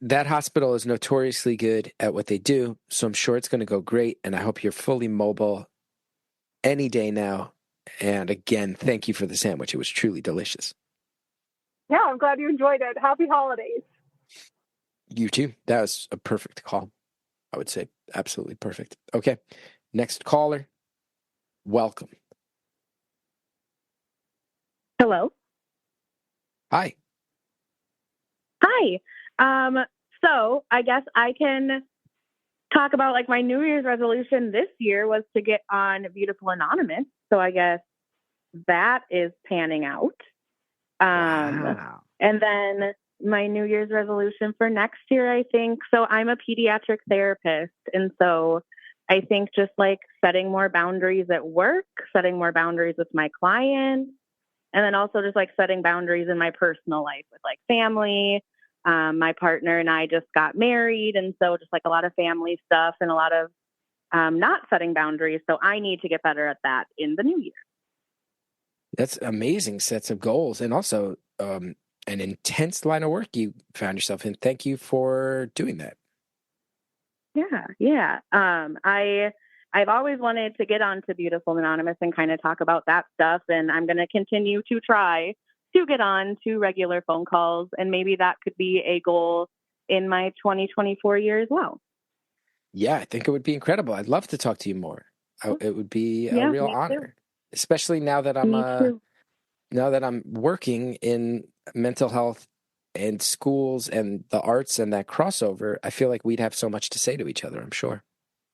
That hospital is notoriously good at what they do, so I'm sure it's going to go great, and I hope you're fully mobile any day now. And again, thank you for the sandwich. It was truly delicious. Yeah, I'm glad you enjoyed it. Happy holidays. You too. That was a perfect call. I would say absolutely perfect. Okay, next caller. Welcome. Hello. Hi. Hi. So I guess I can talk about my New Year's resolution this year was to get on Beautiful Anonymous. So I guess that is panning out. Wow. And then my New Year's resolution for next year, I think, so I'm a pediatric therapist. And so I think just setting more boundaries at work, setting more boundaries with my clients, and then also just setting boundaries in my personal life with family. My partner and I just got married. And so just a lot of family stuff and a lot of not setting boundaries. So I need to get better at that in the new year. That's amazing sets of goals. And also an intense line of work you found yourself in. Thank you for doing that. Yeah. I've always wanted to get onto Beautiful Anonymous and kind of talk about that stuff. And I'm going to continue to try to get on to regular phone calls. And maybe that could be a goal in my 2024 year as well. Yeah, I think it would be incredible. I'd love to talk to you more. It would be a real honor, especially now that I'm working in mental health and schools and the arts and that crossover. I feel like we'd have so much to say to each other, I'm sure.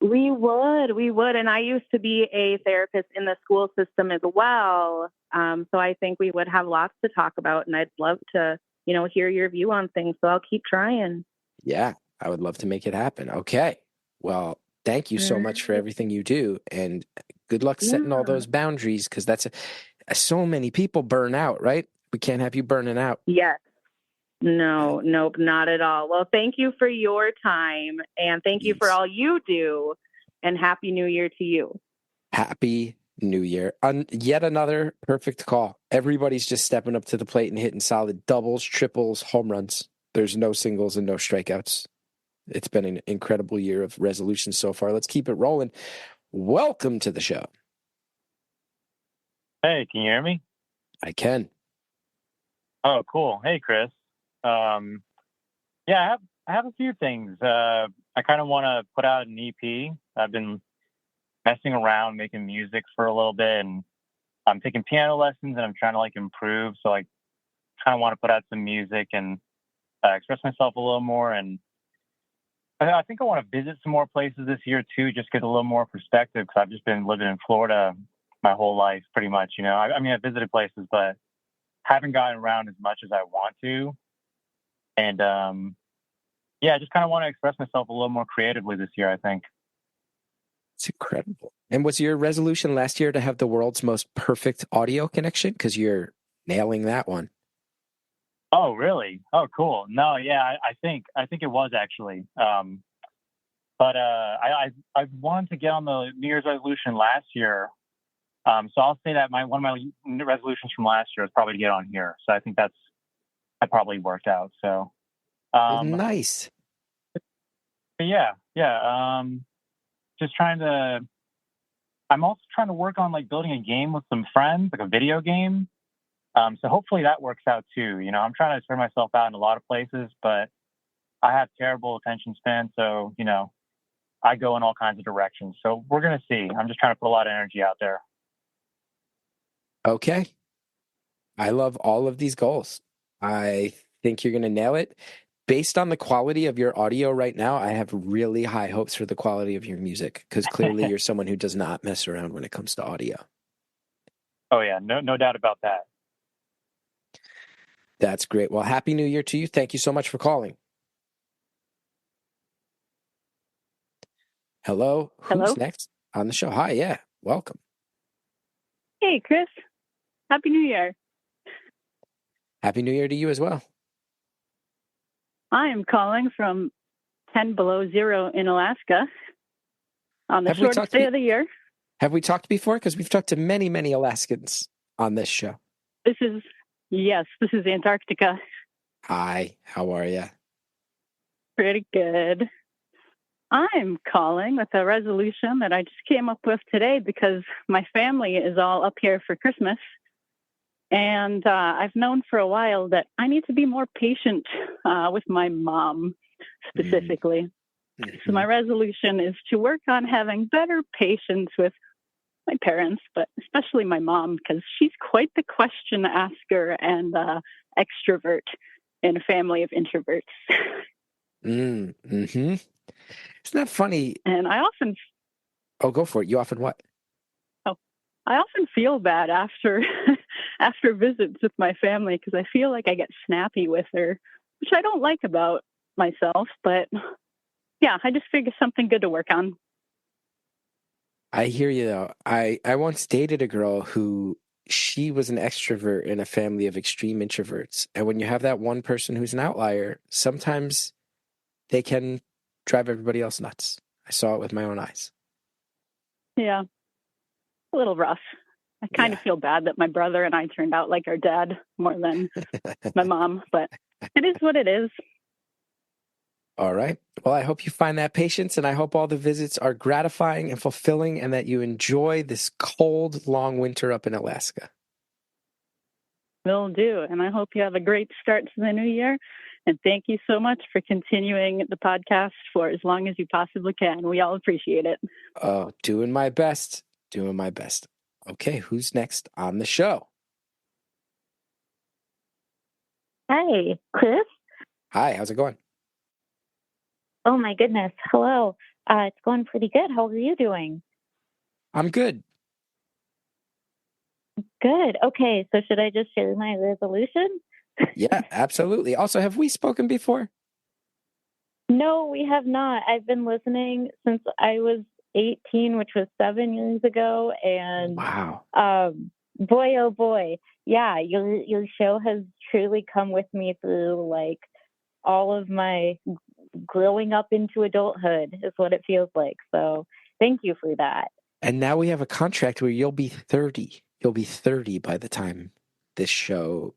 We would. And I used to be a therapist in the school system as well. So I think we would have lots to talk about, and I'd love to, hear your view on things. So I'll keep trying. Yeah, I would love to make it happen. Okay. Well, thank you so much for everything you do, and good luck setting all those boundaries, because that's so many people burn out, right? We can't have you burning out. Yes. No, nope, not at all. Well, thank you for your time, and thank you for all you do, and Happy New Year to you. Happy New Year. Yet another perfect call. Everybody's just stepping up to the plate and hitting solid doubles, triples, home runs. There's no singles and no strikeouts. It's been an incredible year of resolutions so far. Let's keep it rolling. Welcome to the show. Hey, can you hear me? I can. Oh, cool. Hey, Chris. Yeah, I have a few things. I kind of want to put out an EP. I've been messing around making music for a little bit, and I'm taking piano lessons, and I'm trying to improve. So I kind of want to put out some music and express myself a little more. And I think I want to visit some more places this year too, just get a little more perspective, because I've just been living in Florida my whole life, pretty much. I mean, I've visited places, but haven't gotten around as much as I want to. And I just kind of want to express myself a little more creatively this year, I think. It's incredible. And was your resolution last year to have the world's most perfect audio connection? Because you're nailing that one. Oh, really? Oh, cool. No, yeah, I think it was actually. But I wanted to get on the New Year's resolution last year. So I'll say that one of my resolutions from last year was probably to get on here. So I think that probably worked out. So nice. Yeah. Just I'm also trying to work on building a game with some friends, a video game. So hopefully that works out too. I'm trying to spread myself out in a lot of places, but I have terrible attention span. So, I go in all kinds of directions. So we're going to see. I'm just trying to put a lot of energy out there. Okay. I love all of these goals. I think you're going to nail it. based on the quality of your audio right now, I have really high hopes for the quality of your music because clearly you're someone who does not mess around when it comes to audio. Oh yeah, no doubt about that. That's great. Well, Happy New Year to you. Thank you so much for calling. Hello. Hello? Who's next on the show? Hi. Yeah. Welcome. Hey, Chris. Happy New Year. Happy New Year to you as well. I am calling from 10 below zero in Alaska on the shortest day of the year. Have we talked before? Because we've talked to many, many Alaskans on this show. This is Antarctica. Hi. How are you? Pretty good. I'm calling with a resolution that I just came up with today because my family is all up here for Christmas. And I've known for a while that I need to be more patient with my mom specifically. Mm-hmm. So my resolution is to work on having better patience with my parents, but especially my mom, because she's quite the question asker and extrovert in a family of introverts. Mm-hmm. Isn't that funny? And I often... Oh, go for it. You often what? I often feel bad after after visits with my family because I feel like I get snappy with her, which I don't like about myself. But yeah, I just figure something good to work on. I hear you, though. I once dated a girl who she was an extrovert in a family of extreme introverts. And when you have that one person who's an outlier, sometimes they can drive everybody else nuts. I saw it with my own eyes. Yeah. A little rough. I kind of feel bad that my brother and I turned out like our dad more than my mom, but it is what it is. All right. Well, I hope you find that patience, and I hope all the visits are gratifying and fulfilling and that you enjoy this cold, long winter up in Alaska. Will do. And I hope you have a great start to the new year. And thank you so much for continuing the podcast for as long as you possibly can. We all appreciate it. Oh, doing my best. Doing my best. Okay, who's next on the show? Hi, Chris. Hi, how's it going? Oh my goodness. Hello. It's going pretty good. How are you doing? I'm good. Good. Okay, so should I just share my resolution? Yeah, absolutely. Also, have we spoken before? No, we have not. I've been listening since I was 18, which was 7 years ago. And wow. Boy, oh boy. Yeah, your show has truly come with me through like all of my growing up into adulthood is what it feels like. So thank you for that. And now we have a contract where you'll be 30. You'll be 30 by the time this show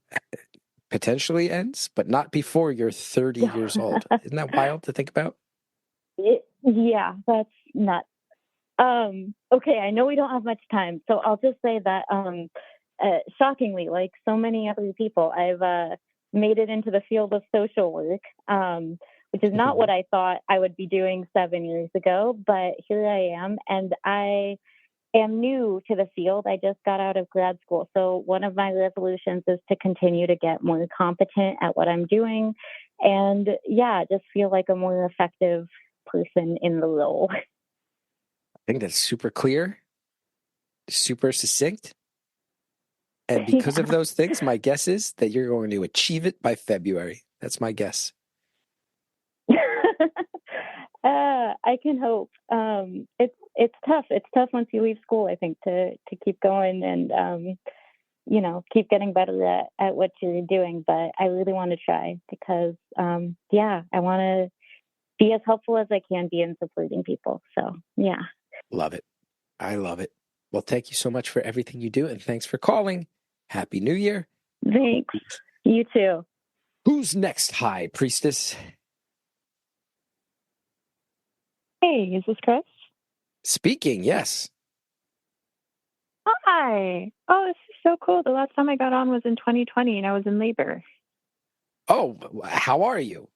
potentially ends, but not before you're 30 years old. Isn't that wild to think about? Yeah, that's nuts. Okay, I know we don't have much time, so I'll just say that shockingly, like so many other people, I've made it into the field of social work, which is not what I thought I would be doing 7 years ago, but here I am, and I am new to the field. I just got out of grad school, so one of my resolutions is to continue to get more competent at what I'm doing, and yeah, just feel like a more effective person in the role. I think that's super clear, super succinct. And because of those things, my guess is that you're going to achieve it by February. That's my guess. I can hope. It's tough. It's tough once you leave school, I think, to keep going and, keep getting better at what you're doing. But I really want to try because, I want to be as helpful as I can be in supporting people. So, yeah. Love it. I love it. Well, thank you so much for everything you do, and thanks for calling. Happy New Year. Thanks. You too. Who's next, High Priestess? Hey, is this Chris? Speaking, yes. Hi. Oh, this is so cool. The last time I got on was in 2020, and I was in labor. Oh, how are you?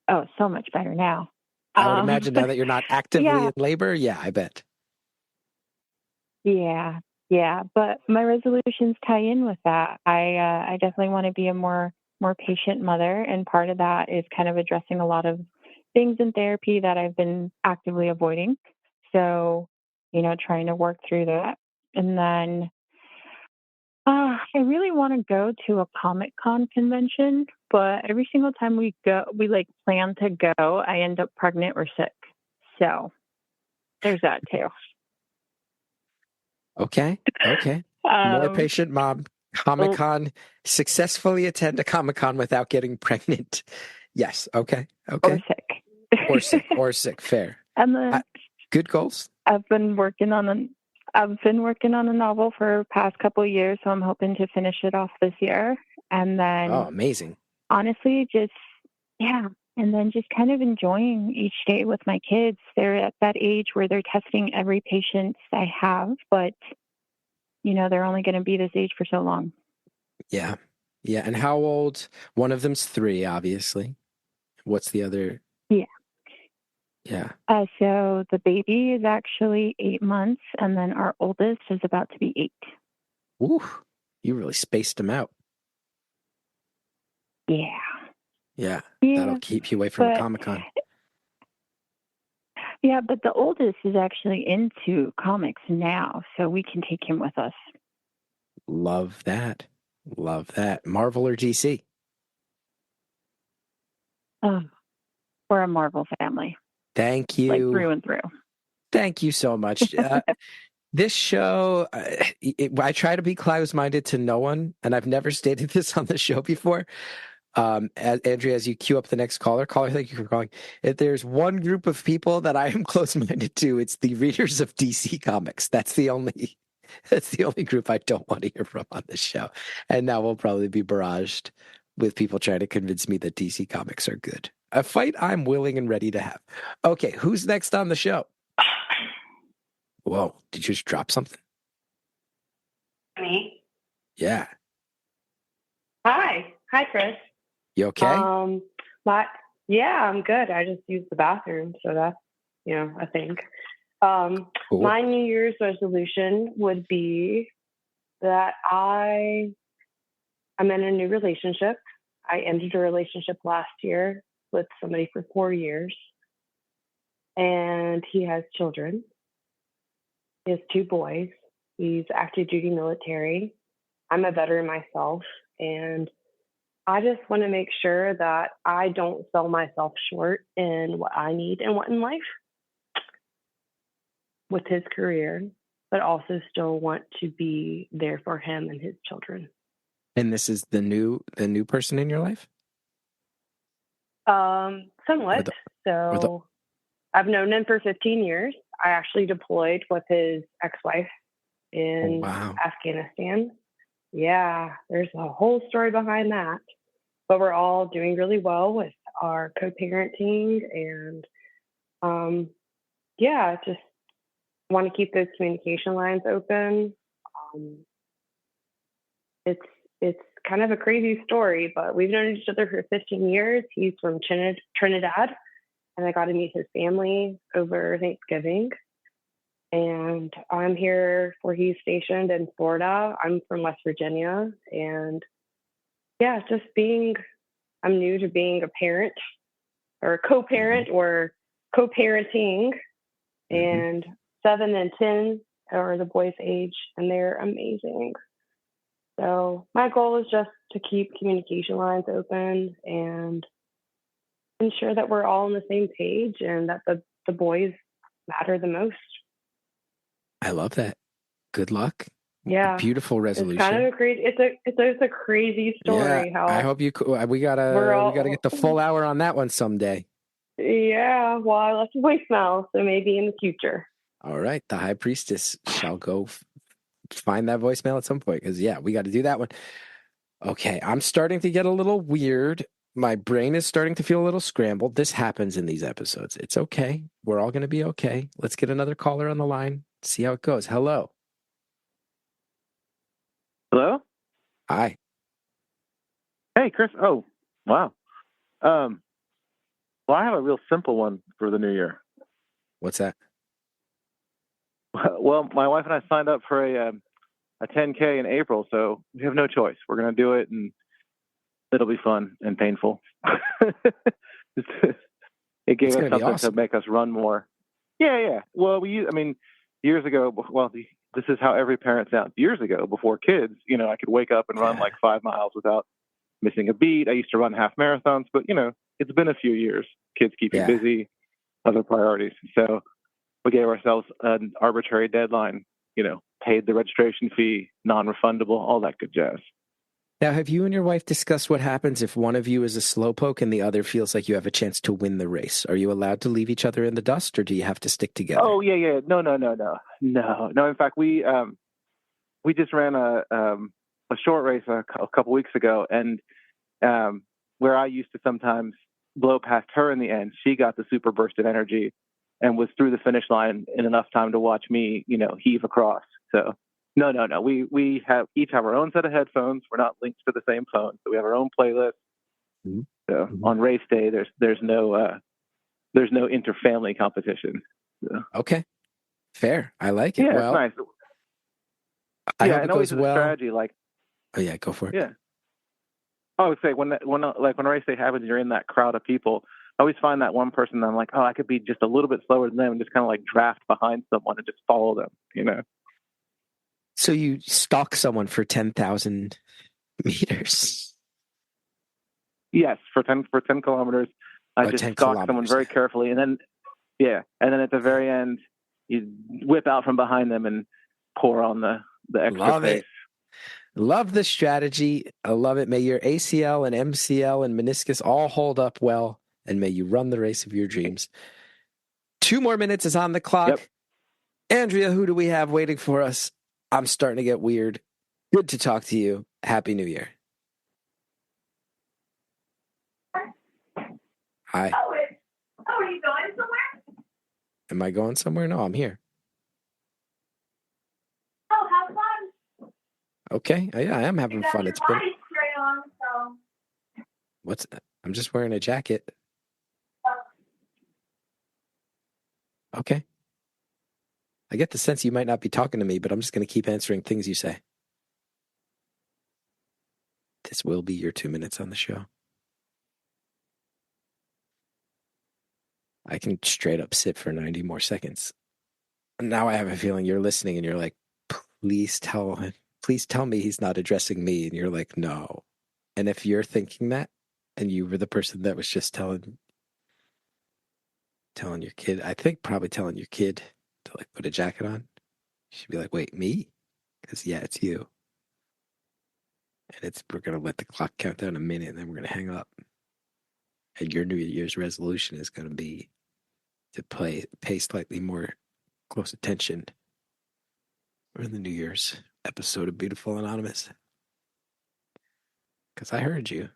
Oh, so much better now. I would imagine now that you're not actively in labor. Yeah, I bet. Yeah, but my resolutions tie in with that. I definitely want to be a more more patient mother. And part of that is kind of addressing a lot of things in therapy that I've been actively avoiding. So, trying to work through that. And then I really want to go to a Comic Con convention, but every single time we plan to go, I end up pregnant or sick. So there's that too. Okay. More patient mom. Comic-Con, successfully attend a Comic-Con without getting pregnant. Yes. Okay. Or sick. Fair. And then good goals. I've been working on a novel for the past couple of years, so I'm hoping to finish it off this year. And then, amazing. Honestly, and then just kind of enjoying each day with my kids. They're at that age where they're testing every patient I have, but they're only going to be this age for so long. Yeah. And how old? One of them's 3, obviously. What's the other? Yeah. So the baby is actually 8 months, and then our oldest is about to be 8. Ooh, you really spaced them out. Yeah. That'll keep you away from a Comic-Con. Yeah, but the oldest is actually into comics now, so we can take him with us. Love that. Marvel or DC? We're a Marvel family. Thank you. Like through and through. Thank you so much. This show, I try to be closed-minded to no one, and I've never stated this on the show before. Andrea, as you queue up the next caller, thank you for calling. If there's one group of people that I am close-minded to, it's the readers of DC Comics. That's the only group I don't want to hear from on this show. And now we'll probably be barraged with people trying to convince me that DC Comics are good. A fight I'm willing and ready to have. Okay, who's next on the show? Whoa, did you just drop something? Me? Yeah. Hi, Chris. You okay? I'm good. I just used the bathroom, so that's a thing. Cool. My New Year's resolution would be that I'm in a new relationship. I ended a relationship last year with somebody for 4 years, and he has children. He has 2 boys. He's active duty military. I'm a veteran myself, and I just want to make sure that I don't sell myself short in what I need and what in life with his career, but also still want to be there for him and his children. And this is the new person in your life? Somewhat. I've known him for 15 years. I actually deployed with his ex-wife in Afghanistan. Yeah, there's a whole story behind that. But we're all doing really well with our co-parenting, and just want to keep those communication lines open. It's kind of a crazy story, but we've known each other for 15 years. He's from Trinidad, and I got to meet his family over Thanksgiving. And I'm here where he's stationed in Florida. I'm from West Virginia, and I'm new to being a parent or a co-parent or co-parenting, and 7 and 10 are the boys' age, and they're amazing. So my goal is just to keep communication lines open and ensure that we're all on the same page and that the boys matter the most. I love that. Good luck. Yeah, beautiful resolution. It's kind of a great. It's a crazy story. Yeah, I hope we gotta get the full hour on that one someday. Yeah, well, I left a voicemail, so maybe in the future. All right, the High Priestess shall go find that voicemail at some point, because we got to do that one. Okay, I'm starting to get a little weird. My brain is starting to feel a little scrambled. This happens in these episodes. It's okay. We're all going to be okay. Let's get another caller on the line. See how it goes. Hello. Hello? Hi. Hey, Chris. Oh, wow. Well, I have a real simple one for the new year. What's that? Well, my wife and I signed up for a 10K in April, so we have no choice. We're going to do it, and it'll be fun and painful. It gave It's us gonna be something awesome. to make us run more. Yeah. Well, years ago, this is how every parent sounds. Years ago, before kids, I could wake up and run like 5 miles without missing a beat. I used to run half marathons, but it's been a few years. Kids keep you busy, other priorities. So we gave ourselves an arbitrary deadline, paid the registration fee, non-refundable, all that good jazz. Now, have you and your wife discussed what happens if one of you is a slowpoke and the other feels like you have a chance to win the race? Are you allowed to leave each other in the dust, or do you have to stick together? Oh, yeah. No. In fact, we just ran a short race a couple weeks ago, and where I used to sometimes blow past her in the end, she got the super burst of energy and was through the finish line in enough time to watch me, heave across. So no. We each have our own set of headphones. We're not linked to the same phone, so we have our own playlist. Mm-hmm. So on race day, there's no inter-family competition. So. Okay, fair. I like it. Yeah, well, it's nice. I hope it goes well. Strategy, oh yeah, go for it. Yeah. I would say when race day happens, you're in that crowd of people. I always find that one person that I'm like, oh, I could be just a little bit slower than them and just kind of like draft behind someone and just follow them, So you stalk someone for 10,000 meters? Yes, for 10 kilometers. I just stalk someone very carefully, and then at the very end, you whip out from behind them and pour on the extra pace. Love the strategy. I love it. May your ACL and MCL and meniscus all hold up well, and may you run the race of your dreams. 2 more minutes is on the clock. Yep. Andrea, who do we have waiting for us? I'm starting to get weird. Good to talk to you. Happy New Year. Hi. Oh, are you going somewhere? Am I going somewhere? No, I'm here. Oh, have fun. Okay. Yeah, I am having fun. It's been. On, so. What's that? I'm just wearing a jacket. Okay. I get the sense you might not be talking to me, but I'm just going to keep answering things you say. This will be your 2 minutes on the show. I can straight up sit for 90 more seconds. Now I have a feeling you're listening and you're like, please tell me he's not addressing me. And you're like, no. And if you're thinking that, and you were the person that was just telling your kid, I think probably telling your kid to like put a jacket on, you should be like, wait, me? Because yeah, it's you. And we're going to let the clock count down a minute and then we're going to hang up. And your New Year's resolution is going to be to pay slightly more close attention in the New Year's episode of Beautiful Anonymous. Because I heard you.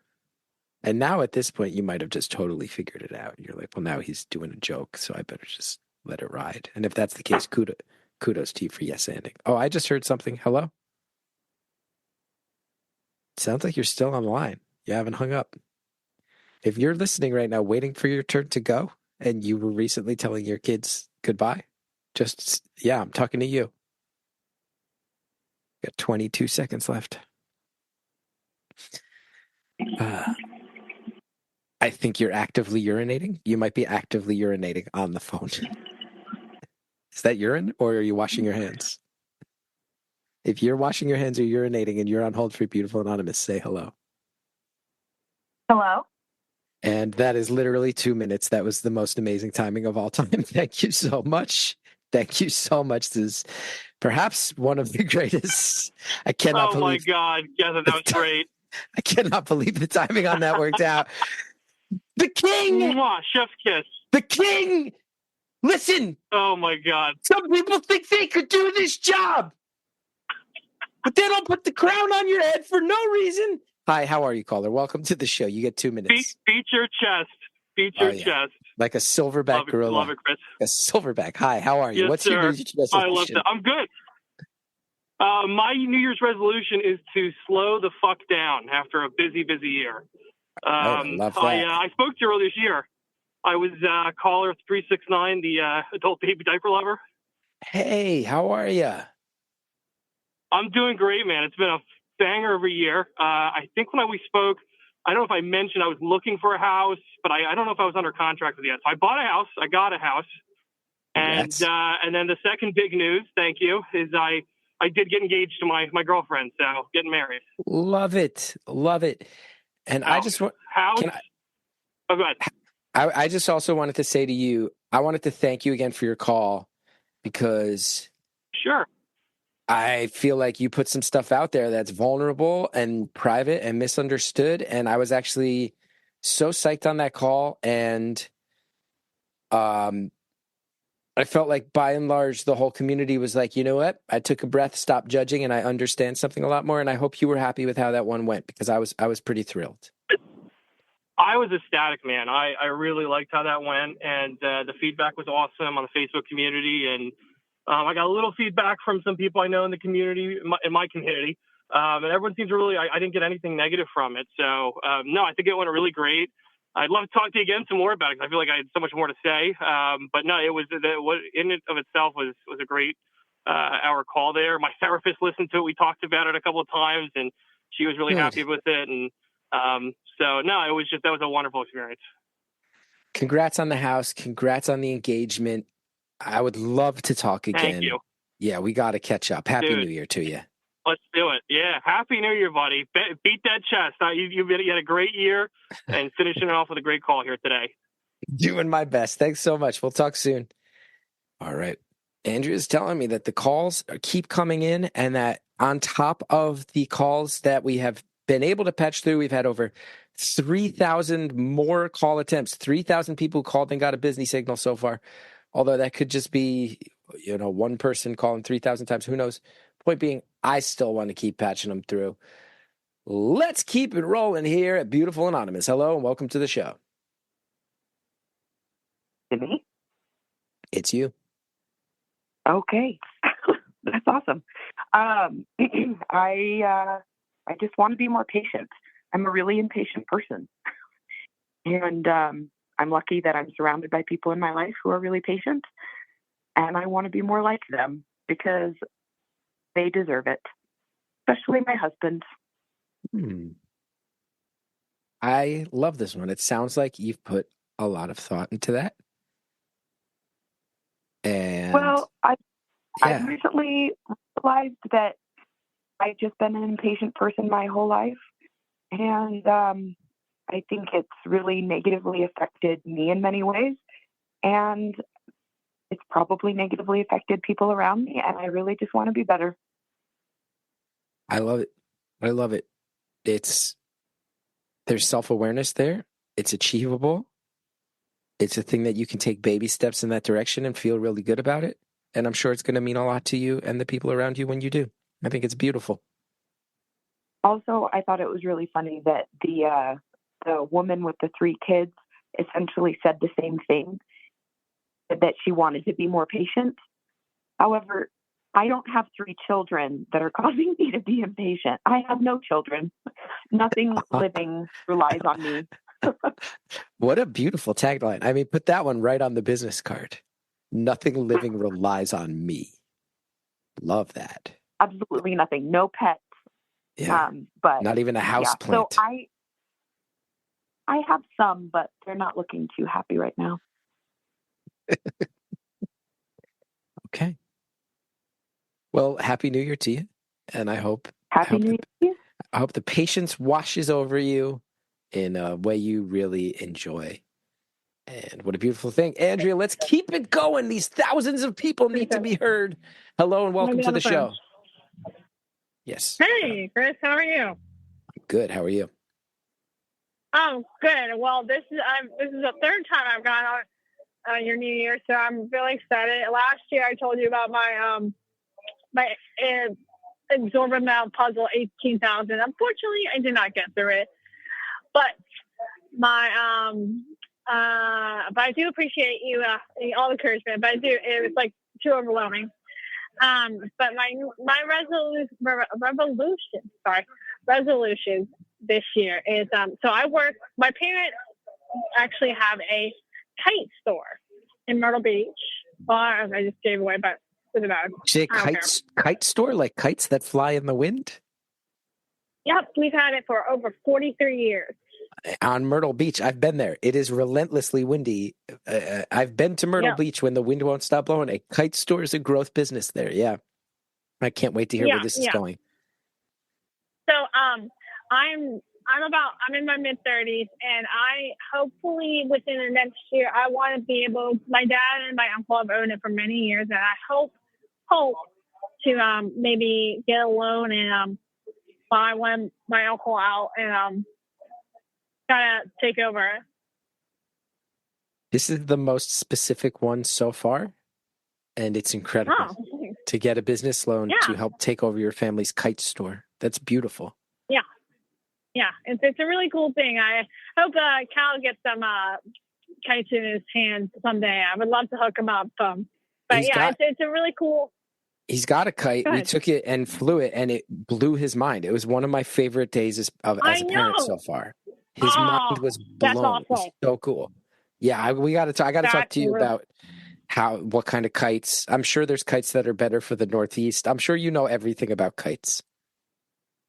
And now at this point, you might have just totally figured it out. You're like, well, now he's doing a joke, so I better just let it ride. And if that's the case, kudos to you for yes-anding. Oh, I just heard something. Hello? Sounds like you're still on the line. You haven't hung up. If you're listening right now, waiting for your turn to go, and you were recently telling your kids goodbye, I'm talking to you. Got 22 seconds left. I think you're actively urinating. You might be actively urinating on the phone. Is that urine, or are you washing your hands? If you're washing your hands or urinating and you're on hold for Beautiful Anonymous, say hello. Hello. And that is literally 2 minutes. That was the most amazing timing of all time. Thank you so much. Thank you so much. This is perhaps one of the greatest. I cannot believe. Oh my God. Yeah, that was great. I cannot believe the timing on that worked out. The king! Mwah, chef's kiss. The king! Listen! Oh my God. Some people think they could do this job, but they don't put the crown on your head for no reason. Hi, how are you, caller? Welcome to the show. You get 2 minutes. Beat your chest. Beat your chest. Like a silverback gorilla. Love it, Chris. A silverback. Hi, how are you? Yes, What's sir. your New Year's resolution? I love that. I'm good. My New Year's resolution is to slow the fuck down after a busy year. I love that. I spoke to you earlier this year. I was caller 369, the adult baby diaper lover. Hey, how are you? I'm doing great, man. It's been a banger of a year. I think when we spoke, I don't know if I mentioned I was looking for a house, but I don't know if I was under contract with it yet. So I bought a house. I got a house. And then the second big news, thank you, is I did get engaged to my girlfriend. So getting married. Love it. Love it. And I just want, house. Oh, go ahead. I just also wanted to say to you, I wanted to thank you again for your call because sure, I feel like you put some stuff out there that's vulnerable and private and misunderstood. And I was actually so psyched on that call. And I felt like by and large, the whole community was like, you know what? I took a breath, stopped judging, and I understand something a lot more. And I hope you were happy with how that one went because I was pretty thrilled. I was ecstatic, man. I really liked how that went, and the feedback was awesome on the Facebook community. And I got a little feedback from some people I know in the community, in my community, and everyone seems to really. I didn't get anything negative from it. So no, I think it went really great. I'd love to talk to you again some more about it because I feel like I had so much more to say. But no, it was what in it of itself was a great hour call there. My therapist listened to it. We talked about it a couple of times, and she was really happy with it. And so no, it was that was a wonderful experience. Congrats on the house. Congrats on the engagement. I would love to talk again. Thank you. Yeah, we got to catch up. Happy New Year to you. Let's do it. Yeah. Happy New Year, buddy. Beat that chest. You had a great year and finishing it off with a great call here today. Doing my best. Thanks so much. We'll talk soon. All right. Andrea's telling me that the calls keep coming in and that on top of the calls that we have been able to patch through, we've had over 3,000 more call attempts, 3,000 people called and got a busy signal so far. Although that could just be, one person calling 3,000 times. Who knows? Point being, I still want to keep patching them through. Let's keep it rolling here at Beautiful Anonymous. Hello and welcome to the show. Me? It's you. Okay. That's awesome. I just want to be more patient. I'm a really impatient person. And I'm lucky that I'm surrounded by people in my life who are really patient. And I want to be more like them because they deserve it, especially my husband. I love this one. It sounds like you've put a lot of thought into that. And well, I recently realized that I've just been an impatient person my whole life. And I think it's really negatively affected me in many ways. And it's probably negatively affected people around me. And I really just want to be better. I love it. I love it. There's self-awareness there. It's achievable. It's a thing that you can take baby steps in that direction and feel really good about it. And I'm sure it's going to mean a lot to you and the people around you when you do. I think it's beautiful. Also, I thought it was really funny that the woman with the 3 kids essentially said the same thing, that she wanted to be more patient. However, I don't have 3 children that are causing me to be impatient. I have no children. Nothing living relies on me. What a beautiful tagline. I mean, put that one right on the business card. Nothing living relies on me. Love that. Absolutely nothing. No pets. Yeah. But not even a house plant. So I have some, but they're not looking too happy right now. Okay. Well, Happy New Year to you. And I hope the patience washes over you in a way you really enjoy. And what a beautiful thing. Andrea, let's keep it going. These thousands of people need to be heard. Hello and welcome to the show. Yes. Hey, Chris, how are you? Good. How are you? Oh, good. Well, this is the third time I've gone on your New Year, so I'm really excited. Last year, I told you about my absorbent amount puzzle, 18,000. Unfortunately, I did not get through it, but but I do appreciate you all the encouragement. But it was like too overwhelming. But my resolution this year is so my parents actually have a kite store in Myrtle Beach. Well, I just gave away, but doesn't matter. Say kite store, like kites that fly in the wind? Yep, we've had it for over 43 years. On Myrtle Beach. I've been there. It is relentlessly windy. I've been to Myrtle Beach when the wind won't stop blowing. A kite store is a growth business there. Yeah. I can't wait to hear where this is going. So I'm in my mid-30s, and I hopefully within the next year I want to be able. My dad and my uncle have owned it for many years, and I hope to maybe get a loan and buy my uncle out and kind of take over. This is the most specific one so far, and it's incredible to get a business loan to help take over your family's kite store. That's beautiful. Yeah, it's a really cool thing. I hope Cal gets some kites in his hands someday. I would love to hook him up. But it's a really cool. He's got a kite. We took it and flew it, and it blew his mind. It was one of my favorite days as a parent so far. His mind was blown. That's awesome. It was so cool. Yeah, I got to talk to you about what kind of kites. I'm sure there's kites that are better for the Northeast. I'm sure you know everything about kites.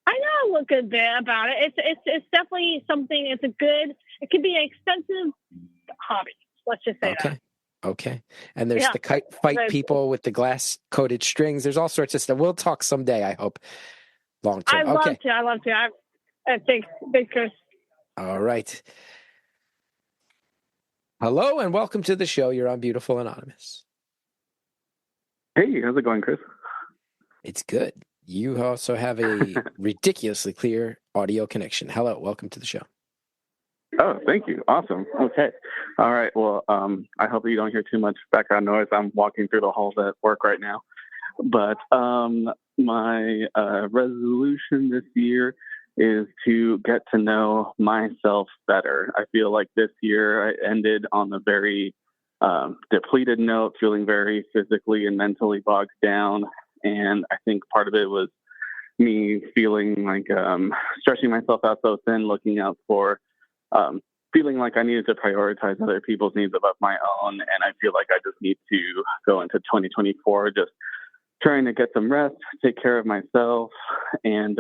I know a good bit about it. It's definitely something. It could be an expensive hobby. Let's just say that. Okay. And there's the kite fight people with the glass coated strings. There's all sorts of stuff. We'll talk someday, I hope. Long term. I love to. I think big Chris. All right. Hello and welcome to the show. You're on Beautiful Anonymous. Hey, how's it going, Chris? It's good. You also have a ridiculously clear audio connection. Hello, welcome to the show. Oh, thank you. Awesome. Okay. All right. Well, I hope you don't hear too much background noise. I'm walking through the halls at work right now. But my resolution this year is to get to know myself better. I feel like this year I ended on a very depleted note, feeling very physically and mentally bogged down. And I think part of it was me feeling like stretching myself out so thin, looking out for, feeling like I needed to prioritize other people's needs above my own. And I feel like I just need to go into 2024 just trying to get some rest, take care of myself, and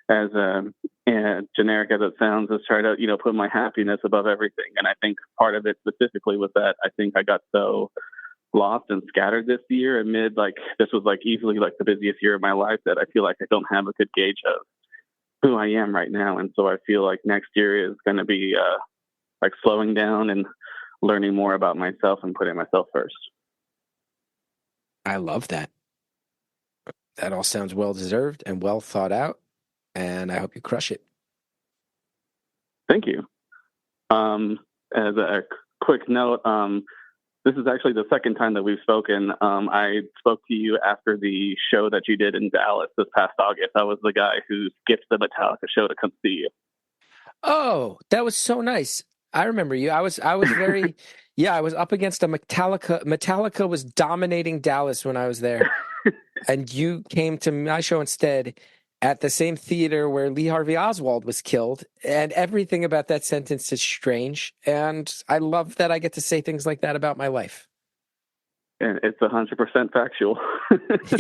as generic as it sounds, is try to put my happiness above everything. And I think part of it specifically was that I think I got so lost and scattered this year amid this was easily the busiest year of my life that I feel like I don't have a good gauge of who I am right now. And so I feel like next year is going to be slowing down and learning more about myself and putting myself first. I love that. That all sounds well deserved and well thought out, and I hope you crush it. Thank you. As a quick note, this is actually the second time that we've spoken. I spoke to you after the show that you did in Dallas this past August. I was the guy who skipped the Metallica show to come see you. Oh, that was so nice. I remember you. I was very, I was up against a Metallica. Metallica was dominating Dallas when I was there. And you came to my show instead at the same theater where Lee Harvey Oswald was killed. And everything about that sentence is strange. And I love that I get to say things like that about my life. And it's 100% factual.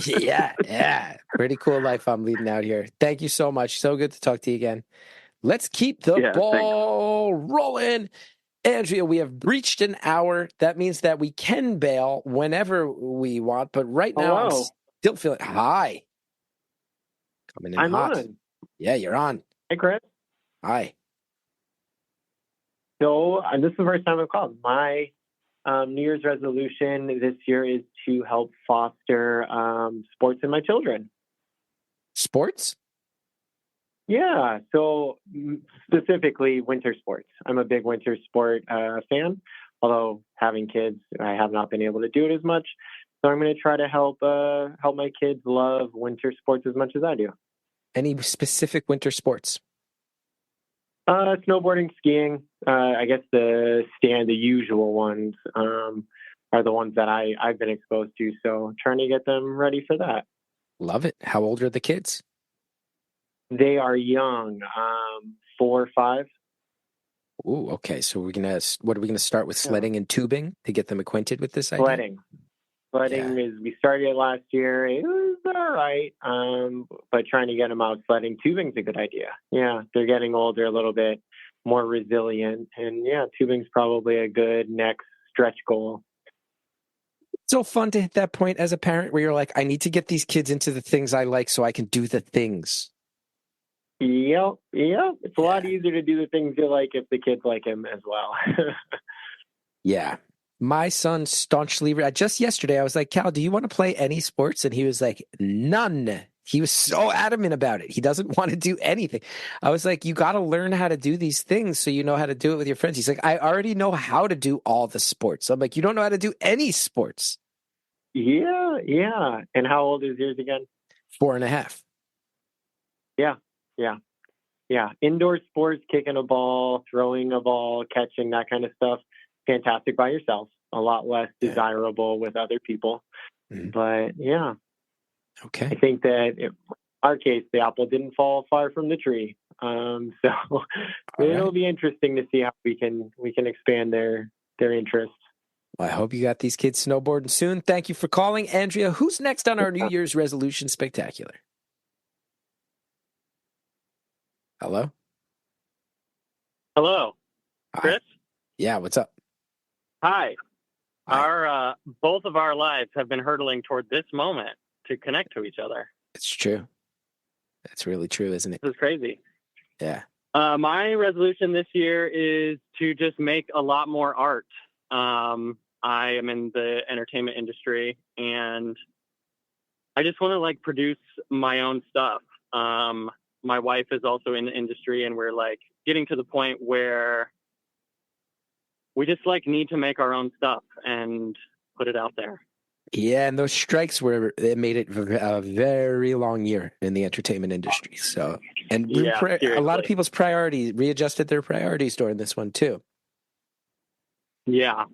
Yeah. Pretty cool life I'm leading out here. Thank you so much. So good to talk to you again. Let's keep the ball rolling. Andrea, we have breached an hour. That means that we can bail whenever we want. But right now, I'm still feeling hi. Coming in hot. On. Yeah, you're on. Hey, Chris. Hi. So this is the first time I've called. My New Year's resolution this year is to help foster sports in my children. Sports? Yeah, so specifically winter sports. I'm a big winter sport fan, although having kids, I have not been able to do it as much. So I'm going to try to help my kids love winter sports as much as I do. Any specific winter sports? Snowboarding, skiing. I guess the usual ones are the ones that I've been exposed to. So trying to get them ready for that. Love it. How old are the kids? They are young, 4 or 5. Ooh, okay. So what are we gonna start with? Sledding and tubing to get them acquainted with this idea? Sledding. Sledding we started it last year. It was all right. But trying to get them out sledding, tubing's a good idea. Yeah, they're getting older, a little bit more resilient. And yeah, tubing's probably a good next stretch goal. So fun to hit that point as a parent where you're like, I need to get these kids into the things I like so I can do the things. Yep. It's a lot easier to do the things you like if the kids like him as well. Yeah. My son staunchly, just yesterday, I was like, Cal, do you want to play any sports? And he was like, none. He was so adamant about it. He doesn't want to do anything. I was like, you got to learn how to do these things so you know how to do it with your friends. He's like, I already know how to do all the sports. I'm like, you don't know how to do any sports. Yeah. And how old is yours again? 4.5. Yeah. Indoor sports, kicking a ball, throwing a ball, catching, that kind of stuff. Fantastic by yourself. A lot less desirable with other people. But yeah. Okay. I think that in our case, the apple didn't fall far from the tree. So it'll be interesting to see how we can expand their interest. Well, I hope you got these kids snowboarding soon. Thank you for calling. Andrea, who's next on our New Year's resolution spectacular? Hello? Hello, Chris? Yeah, what's up? Hi. Our both of our lives have been hurtling toward this moment to connect to each other. It's true. That's really true, isn't it? This is crazy. Yeah. My resolution this year is to just make a lot more art. I am in the entertainment industry, and I just want to produce my own stuff. My wife is also in the industry, and we're getting to the point where we just need to make our own stuff and put it out there. Yeah, and those strikes it made it a very long year in the entertainment industry. So, and a lot of people's priorities readjusted their priorities during this one too. Yeah.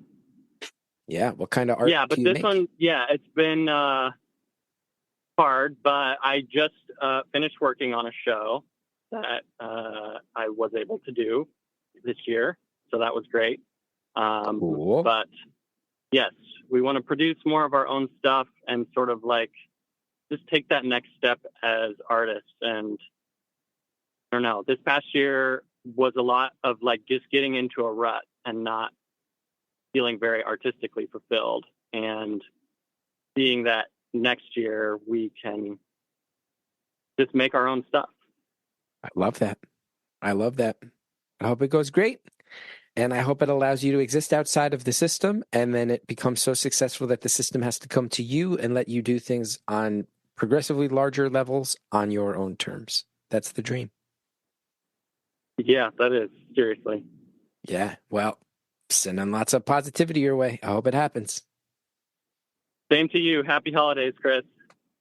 Yeah. What kind of art? Yeah, but do you this make? one, it's been hard, but I just finished working on a show that I was able to do this year. So that was great. Cool. But yes, we want to produce more of our own stuff and sort of just take that next step as artists. And I don't know, this past year was a lot of just getting into a rut and not feeling very artistically fulfilled, and seeing that next year we can just make our own stuff. I love that. I hope it goes great. And I hope it allows you to exist outside of the system, and then it becomes so successful that the system has to come to you and let you do things on progressively larger levels on your own terms. That's the dream. Yeah, that is. Seriously. Yeah. Well, sending lots of positivity your way. I hope it happens. Same to you. Happy holidays, Chris.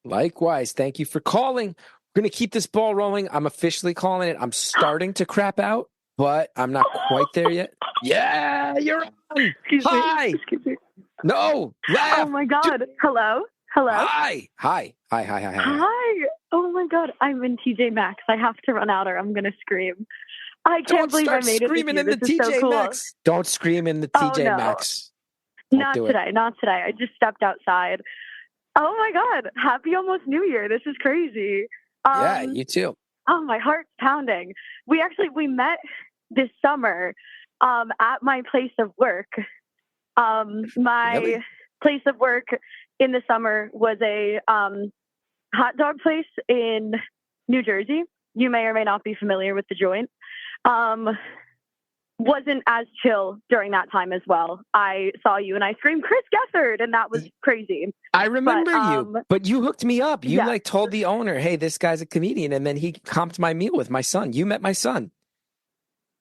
Likewise. Thank you for calling. We're going to keep this ball rolling. I'm officially calling it. I'm starting to crap out, but I'm not quite there yet. Yeah, you're on. Hi. Excuse me. No, laugh. Oh my God. Hello. Hi. Hi. Oh my God. I'm in TJ Maxx. I have to run out or I'm going to scream. I can't believe I made it. Screaming this in the This is TJ so cool. Maxx. Don't scream in the TJ no. Maxx. Not today. I just stepped outside. Oh my God. Happy almost New Year. This is crazy. Yeah, you too. Oh, my heart's pounding. We met this summer at my place of work. My place of work in the summer was a hot dog place in New Jersey. You may or may not be familiar with the joint. Wasn't as chill during that time as well. I saw you and I screamed, Chris Gethard, and that was crazy. I remember you, but you hooked me up. You told the owner, hey, this guy's a comedian, and then he comped my meal with my son. You met my son.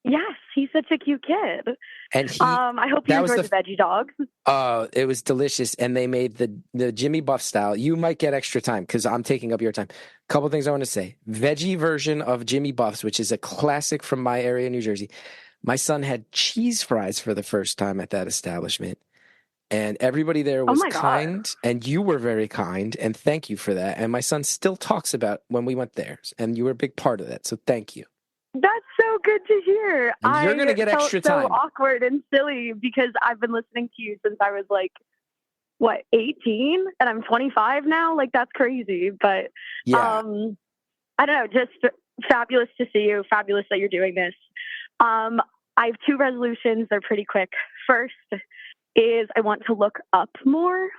Yes, he's such a cute kid. And I hope you enjoyed the veggie dogs. It was delicious, and they made the Jimmy Buff style. You might get extra time because I'm taking up your time. Couple things I want to say. Veggie version of Jimmy Buffs, which is a classic from my area, New Jersey. My son had cheese fries for the first time at that establishment, and everybody there was kind, and you were very kind, and thank you for that. And my son still talks about when we went there, and you were a big part of that, so thank you. That's so good to hear. And you're going to get extra time. So awkward and silly because I've been listening to you since I was 18 and I'm 25 now. Like, that's crazy. But Yeah. I don't know, just fabulous to see you. Fabulous that you're doing this. I have 2 resolutions. They're pretty quick. First is I want to look up more.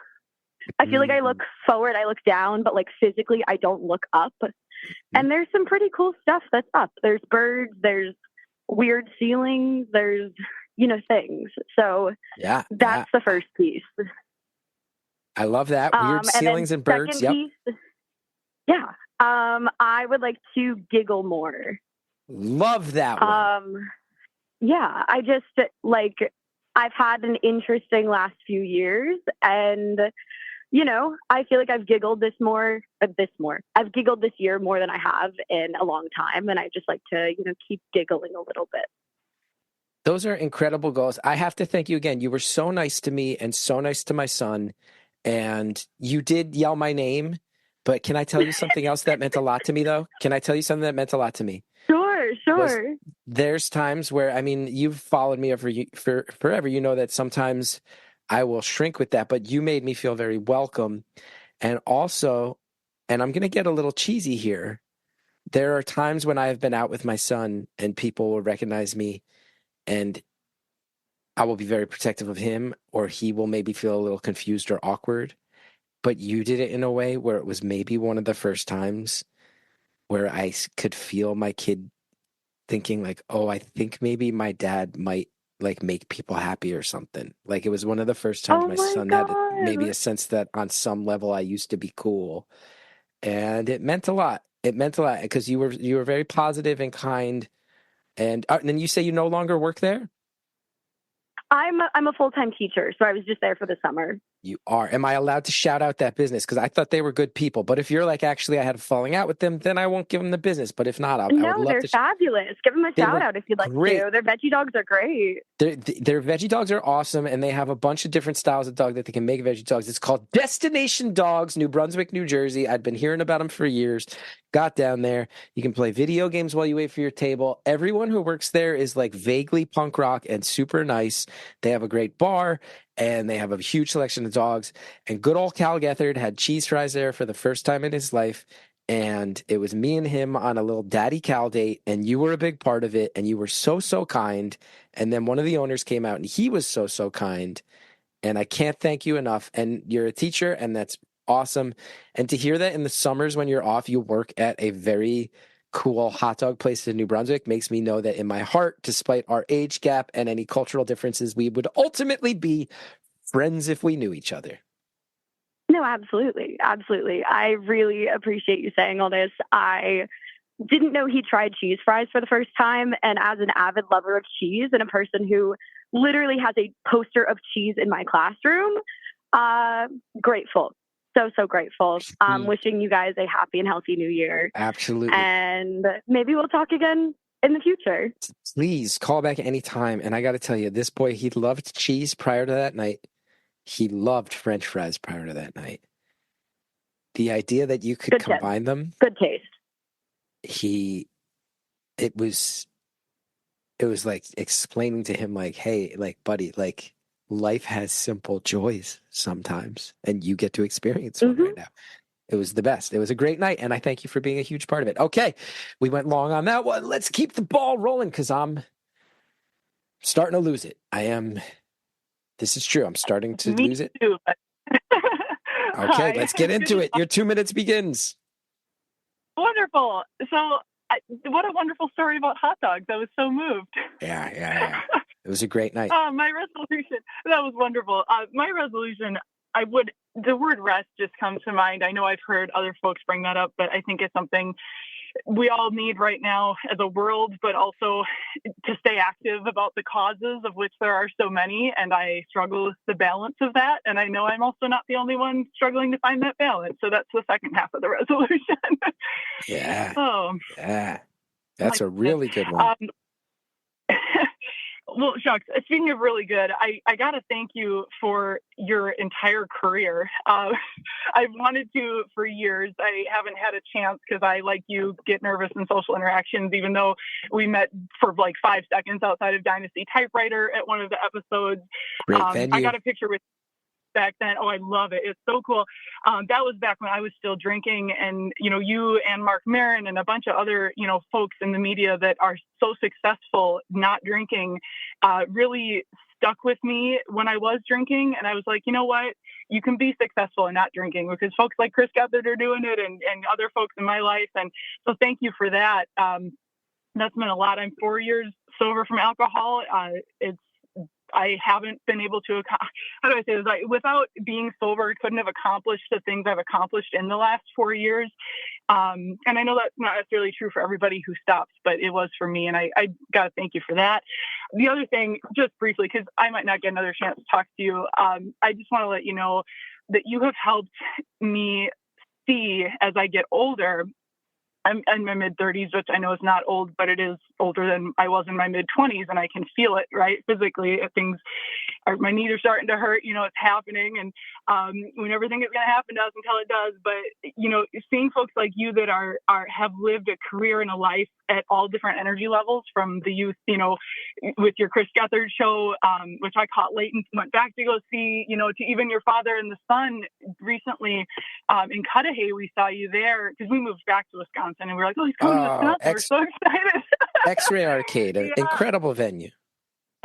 I feel like I look forward, I look down, but like physically I don't look up. And there's some pretty cool stuff that's up. There's birds, there's weird ceilings, there's, things. So that's the first piece. I love that. Weird ceilings and birds. Yep. Piece, I would like to giggle more. Love that one. Yeah, I just I've had an interesting last few years, and I feel like I've giggled I've giggled this year more than I have in a long time, and I just like to keep giggling a little bit. Those are incredible goals. I have to thank you again. You were so nice to me and so nice to my son, and you did yell my name. But can I tell you something else that meant a lot to me, though? Can I tell you something that meant a lot to me? Sure. There's times where, you've followed me for forever. You know that sometimes I will shrink with that, but you made me feel very welcome. And also, and I'm going to get a little cheesy here, there are times when I have been out with my son and people will recognize me and I will be very protective of him, or he will maybe feel a little confused or awkward. But you did it in a way where it was maybe one of the first times where I could feel my kid thinking like, oh, I think maybe my dad might like make people happy or something. Like it was one of the first times my son had maybe a sense that on some level I used to be cool. And it meant a lot. It meant a lot because you were very positive and kind. And then you say you no longer work there? I'm a full-time teacher, so I was just there for the summer. You are. Am I allowed to shout out that business? Because I thought they were good people. But if you're like, actually, I had a falling out with them, then I won't give them the business. But if not, I would love they're to. Fabulous. Give them a shout out if you'd like great. to. Their veggie dogs are great. Their veggie dogs are awesome, and they have a bunch of different styles of dog that they can make veggie dogs. It's called Destination Dogs, New Brunswick, New Jersey. I'd been hearing about them for years. Got down there. You can play video games while you wait for your table. Everyone who works there is like vaguely punk rock and super nice. They have a great bar, and they have a huge selection of dogs. And good old Cal Gethard had cheese fries there for the first time in his life. And it was me and him on a little Daddy Cal date, and you were a big part of it, and you were so, so kind. And then one of the owners came out, and he was so, so kind. And I can't thank you enough. And you're a teacher, and that's awesome. And to hear that in the summers when you're off, you work at a very cool hot dog place in New Brunswick makes me know that in my heart, despite our age gap and any cultural differences, we would ultimately be friends if we knew each other. No, absolutely. Absolutely. I really appreciate you saying all this. I didn't know he tried cheese fries for the first time. And as an avid lover of cheese and a person who literally has a poster of cheese in my classroom, grateful. So, so grateful. Wishing you guys a happy and healthy new year. Absolutely. And maybe we'll talk again in the future. Please call back anytime. And I got to tell you, this boy, he loved cheese prior to that night. He loved French fries prior to that night. The idea that you could combine them. Good taste. It was like explaining to him like, hey, like, buddy, like life has simple joys sometimes and you get to experience one right now. It was the best. It was a great night. And I thank you for being a huge part of it. Okay. We went long on that one. Let's keep the ball rolling because I'm starting to lose it. This is true. I'm starting to lose it. Too. Okay, let's get into it. Your 2 minutes begins. Wonderful. So, what a wonderful story about hot dogs. I was so moved. Yeah. It was a great night. My resolution, that was wonderful. My resolution, the word rest just comes to mind. I know I've heard other folks bring that up, but I think it's something we all need right now as a world, but also to stay active about the causes of which there are so many. And I struggle with the balance of that. And I know I'm also not the only one struggling to find that balance. So that's the second half of the resolution. Yeah. Oh. Yeah. That's a really good one. Well, Shucks, speaking of really good, I got to thank you for your entire career. I've wanted to for years. I haven't had a chance because I, like you, get nervous in social interactions, even though we met for like 5 seconds outside of Dynasty Typewriter at one of the episodes. Great venue. I got a picture with back then. Oh, I love it. It's so cool. That was back when I was still drinking, and you and Mark Maron and a bunch of other folks in the media that are so successful not drinking really stuck with me when I was drinking. And I was like, you know what? You can be successful and not drinking, because folks like Chris Gethard are doing it, and other folks in my life. And so thank you for that. That's meant a lot. I'm 4 years sober from alcohol. I haven't been able to, how do I say this? Without being sober, couldn't have accomplished the things I've accomplished in the last 4 years. And I know that's not necessarily true for everybody who stops, but it was for me. And I got to thank you for that. The other thing, just briefly, because I might not get another chance to talk to you, I just want to let you know that you have helped me see as I get older. I'm in my mid-30s, which I know is not old, but it is older than I was in my mid-20s, and I can feel it, right? Physically, my knees are starting to hurt, it's happening, and we never think it's going to happen to us until it does. But, seeing folks like you that have lived a career and a life at all different energy levels, from the youth, with your Chris Gethard show, which I caught late and went back to go see, to even your father and the son recently in Cudahy. We saw you there because we moved back to Wisconsin, and we were like, oh, he's coming to Wisconsin. We're so excited. X-Ray Arcade, an incredible venue.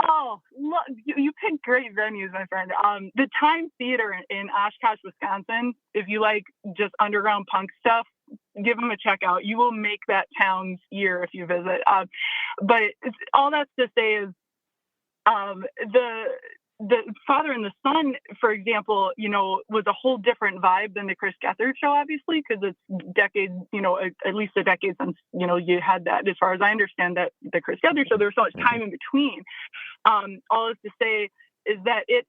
Oh, look, you pick great venues, my friend. The Time Theater in Oshkosh, Wisconsin, if you like just underground punk stuff, give them a check out. You will make that town's year if you visit. But all that's to say is the father and the son, for example, was a whole different vibe than the Chris Gethard show, obviously, because it's decades, at least a decade since, you had that. As far as I understand that the Chris Gethard show, there was so much time in between. All is to say is that it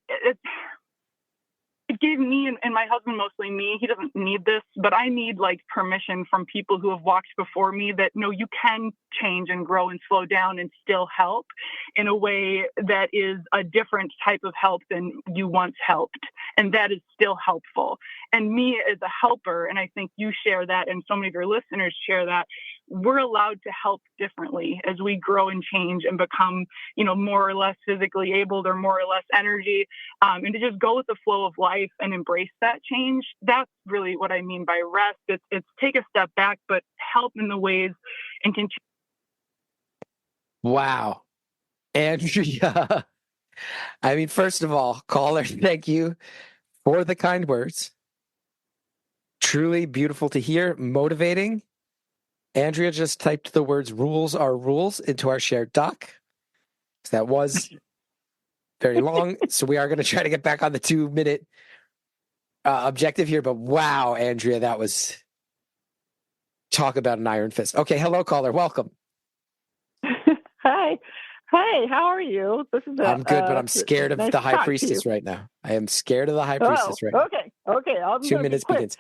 gave me and my husband, mostly me, he doesn't need this, but I need permission from people who have walked before me that no, you can change and grow and slow down and still help in a way that is a different type of help than you once helped. And that is still helpful. And me as a helper, and I think you share that and so many of your listeners share that, we're allowed to help differently as we grow and change and become, more or less physically able or more or less energy, and to just go with the flow of life and embrace that change. That's really what I mean by rest. It's take a step back, but help in the ways and continue. Wow. Andrea. I mean, first of all, caller, thank you for the kind words. Truly beautiful to hear, motivating. Andrea just typed the words "rules are rules" into our shared doc. That was very long, so we are going to try to get back on the 2-minute objective here. But wow, Andrea, that was talk about an iron fist. Okay, hello, caller. Welcome. Hi. Hi, how are you? I'm good, but I'm scared of nice the to high talk to priestess you. right now. I am scared of the high priestess right now. Okay. I'm 2 gonna be minutes quick. begins.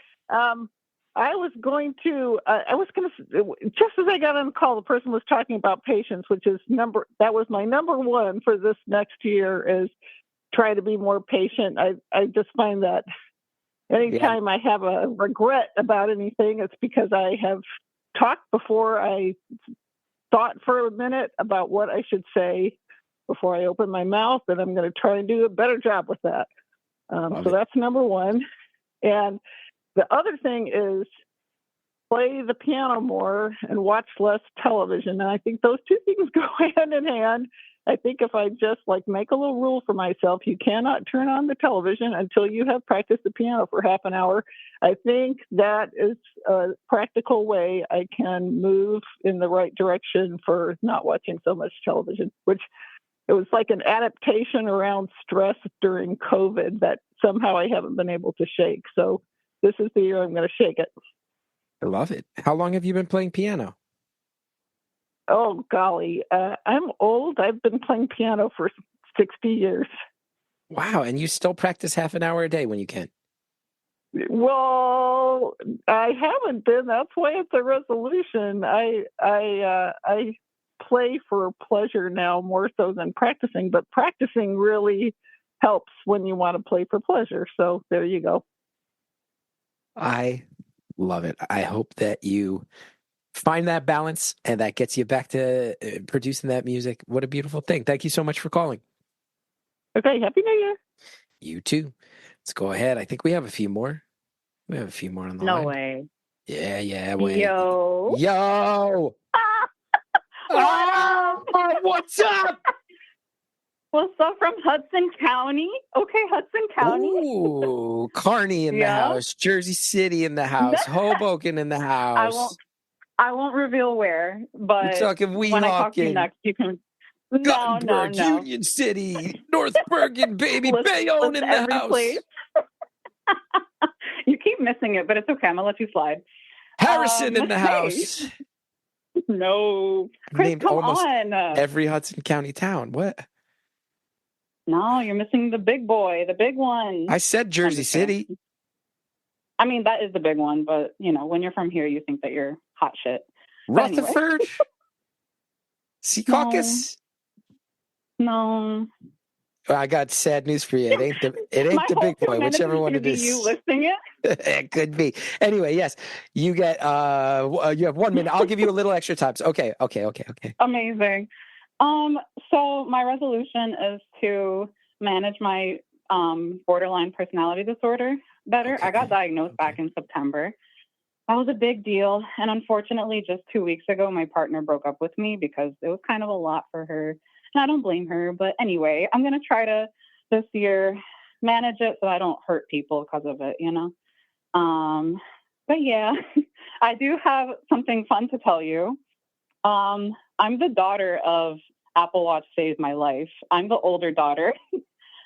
I was going to just as I got on the call, the person was talking about patience, which is that was my number one for this next year, is try to be more patient. I just find that anytime I have a regret about anything, it's because I have talked before I thought for a minute about what I should say before I open my mouth, and I'm going to try and do a better job with that. So that's number one. And the other thing is play the piano more and watch less television. And I think those two things go hand in hand. I think if I just make a little rule for myself, you cannot turn on the television until you have practiced the piano for half an hour. I think that is a practical way I can move in the right direction for not watching so much television, which it was like an adaptation around stress during COVID that somehow I haven't been able to shake. So this is the year I'm going to shake it. I love it. How long have you been playing piano? Oh, golly. I'm old. I've been playing piano for 60 years. Wow. And you still practice half an hour a day when you can? Well, I haven't been. That's why it's a resolution. I play for pleasure now more so than practicing, but practicing really helps when you want to play for pleasure. So there you go. I love it. I hope that you find that balance and that gets you back to producing that music. What a beautiful thing. Thank you so much for calling. Okay. Happy New Year. You too. Let's go ahead. I think we have a few more. We have a few more on the No line. way. Yeah, wait. Yo. Yo! What's up? What's up from Hudson County? Okay, Hudson County. Ooh, Kearney in the Yeah. house, Jersey City in the house, Hoboken in the house. I won't reveal where, but We're talking when I talk to you Weehawken, next, you can. No. Gothenburg, Union City, North Bergen, baby, Bayonne in the every house. place. You keep missing it, but it's okay. I'm gonna let you slide. Harrison in the hey. house. No, I've Chris, named come almost on. every Hudson County town. What? No, you're missing the big boy, the big one. I said Jersey City. I mean, that is the big one, but when you're from here, you think that you're hot shit. But anyway. Rutherford? Secaucus? No. Well, I got sad news for you. It ain't the big boy, whichever one it is. You listing it? It could be. Anyway, yes. You get you have 1 minute. I'll give you a little extra time. So, okay. Amazing. So my resolution is to manage my borderline personality disorder better. I got diagnosed back in September. That was a big deal. And unfortunately, just 2 weeks ago, my partner broke up with me because it was kind of a lot for her. And I don't blame her. But anyway, I'm going to try to this year manage it so I don't hurt people because of it, But yeah, I do have something fun to tell you. I'm the daughter of Apple Watch Saved My Life. I'm the older daughter.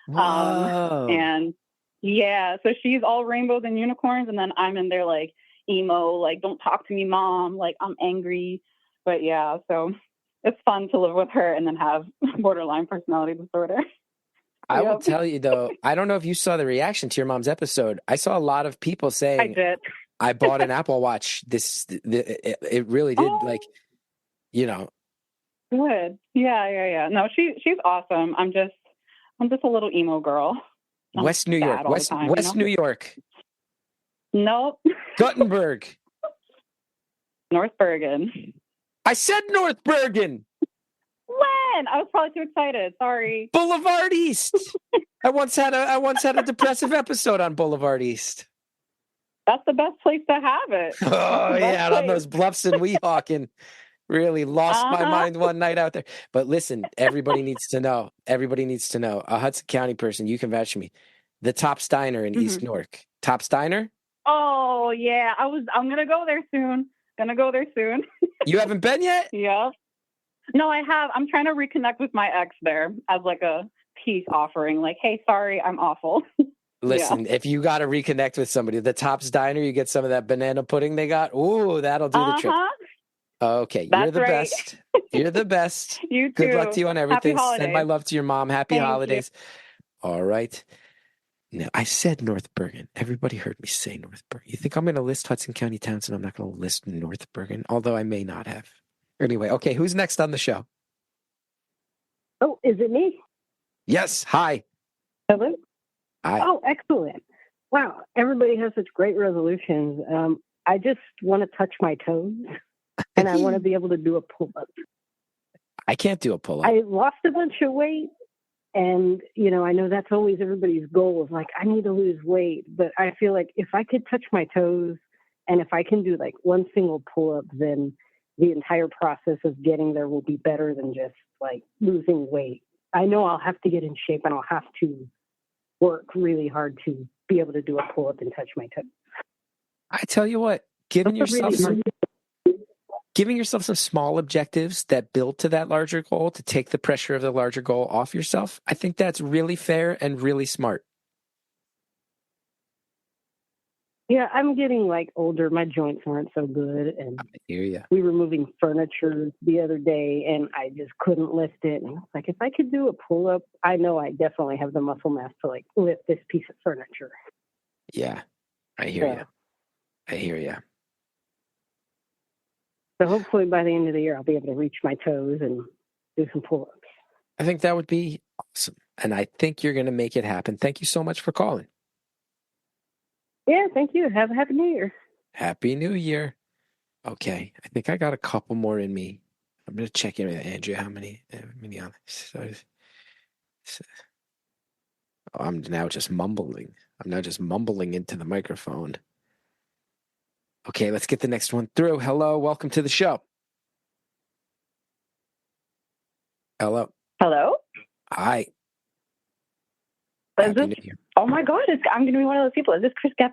Wow. And yeah, so she's all rainbows and unicorns. And then I'm in there like emo, like, don't talk to me, mom. Like, I'm angry. But yeah, so it's fun to live with her and then have borderline personality disorder. I will tell you, though, I don't know if you saw the reaction to your mom's episode. I saw a lot of people saying, I did. I bought an Apple Watch. It really did, Good. Yeah. No, she's awesome. I'm just a little emo girl. West New York. West New York. Nope. Guttenberg. North Bergen. I said North Bergen. When? I was probably too excited. Sorry. Boulevard East. I once had a depressive episode on Boulevard East. That's the best place to have it. Oh yeah, on those bluffs in Weehawken. Really lost my mind one night out there. But listen, everybody needs to know. A Hudson County person, you can vouch for me. The Top Steiner in East Newark. Top Steiner? Oh yeah, I'm gonna go there soon. You haven't been yet? Yeah. No, I have. I'm trying to reconnect with my ex there as like a peace offering. Like, hey, sorry, I'm awful. Listen, if you got to reconnect with somebody, the Top's Diner, you get some of that banana pudding they got. Ooh, that'll do the trick. Okay, you're the best. You're the best. You too. Good luck to you on everything. Happy holidays. Send my love to your mom. Happy Thank holidays. You. All right. Now, I said North Bergen. Everybody heard me say North Bergen. You think I'm going to list Hudson County towns and I'm not going to list North Bergen? Although I may not have. Anyway, okay, who's next on the show? Oh, is it me? Yes. Hi. Hello? Hi. Oh, excellent. Wow, everybody has such great resolutions. I just want to touch my toes, and I want to be able to do a pull-up. I can't do a pull-up. I lost a bunch of weight, and, I know that's always everybody's goal is like, I need to lose weight. But I feel like if I could touch my toes, and if I can do like one single pull-up, then the entire process of getting there will be better than just like losing weight. I know I'll have to get in shape, and I'll have to work really hard to be able to do a pull-up and touch my toes. I tell you what, giving yourself some small objectives that build to that larger goal to take the pressure of the larger goal off yourself, I think that's really fair and really smart. Yeah, I'm getting like older. My joints aren't so good. And I hear you. We were moving furniture the other day and I just couldn't lift it. And I was like, if I could do a pull-up, I know I definitely have the muscle mass to like lift this piece of furniture. Yeah, I hear you. So hopefully by the end of the year, I'll be able to reach my toes and do some pull-ups. I think that would be awesome. And I think you're going to make it happen. Thank you so much for calling. Yeah, thank you. Have a happy New Year. Happy New Year. Okay, I think I got a couple more in me. I'm going to check in with Andrea. How many on this? Oh, I'm now just mumbling. I'm now just mumbling into the microphone. Okay, let's get the next one through. Hello, welcome to the show. Hello. Hello? Hi. Is this, oh my God, I'm going to be one of those people. Is this Chris Gethard?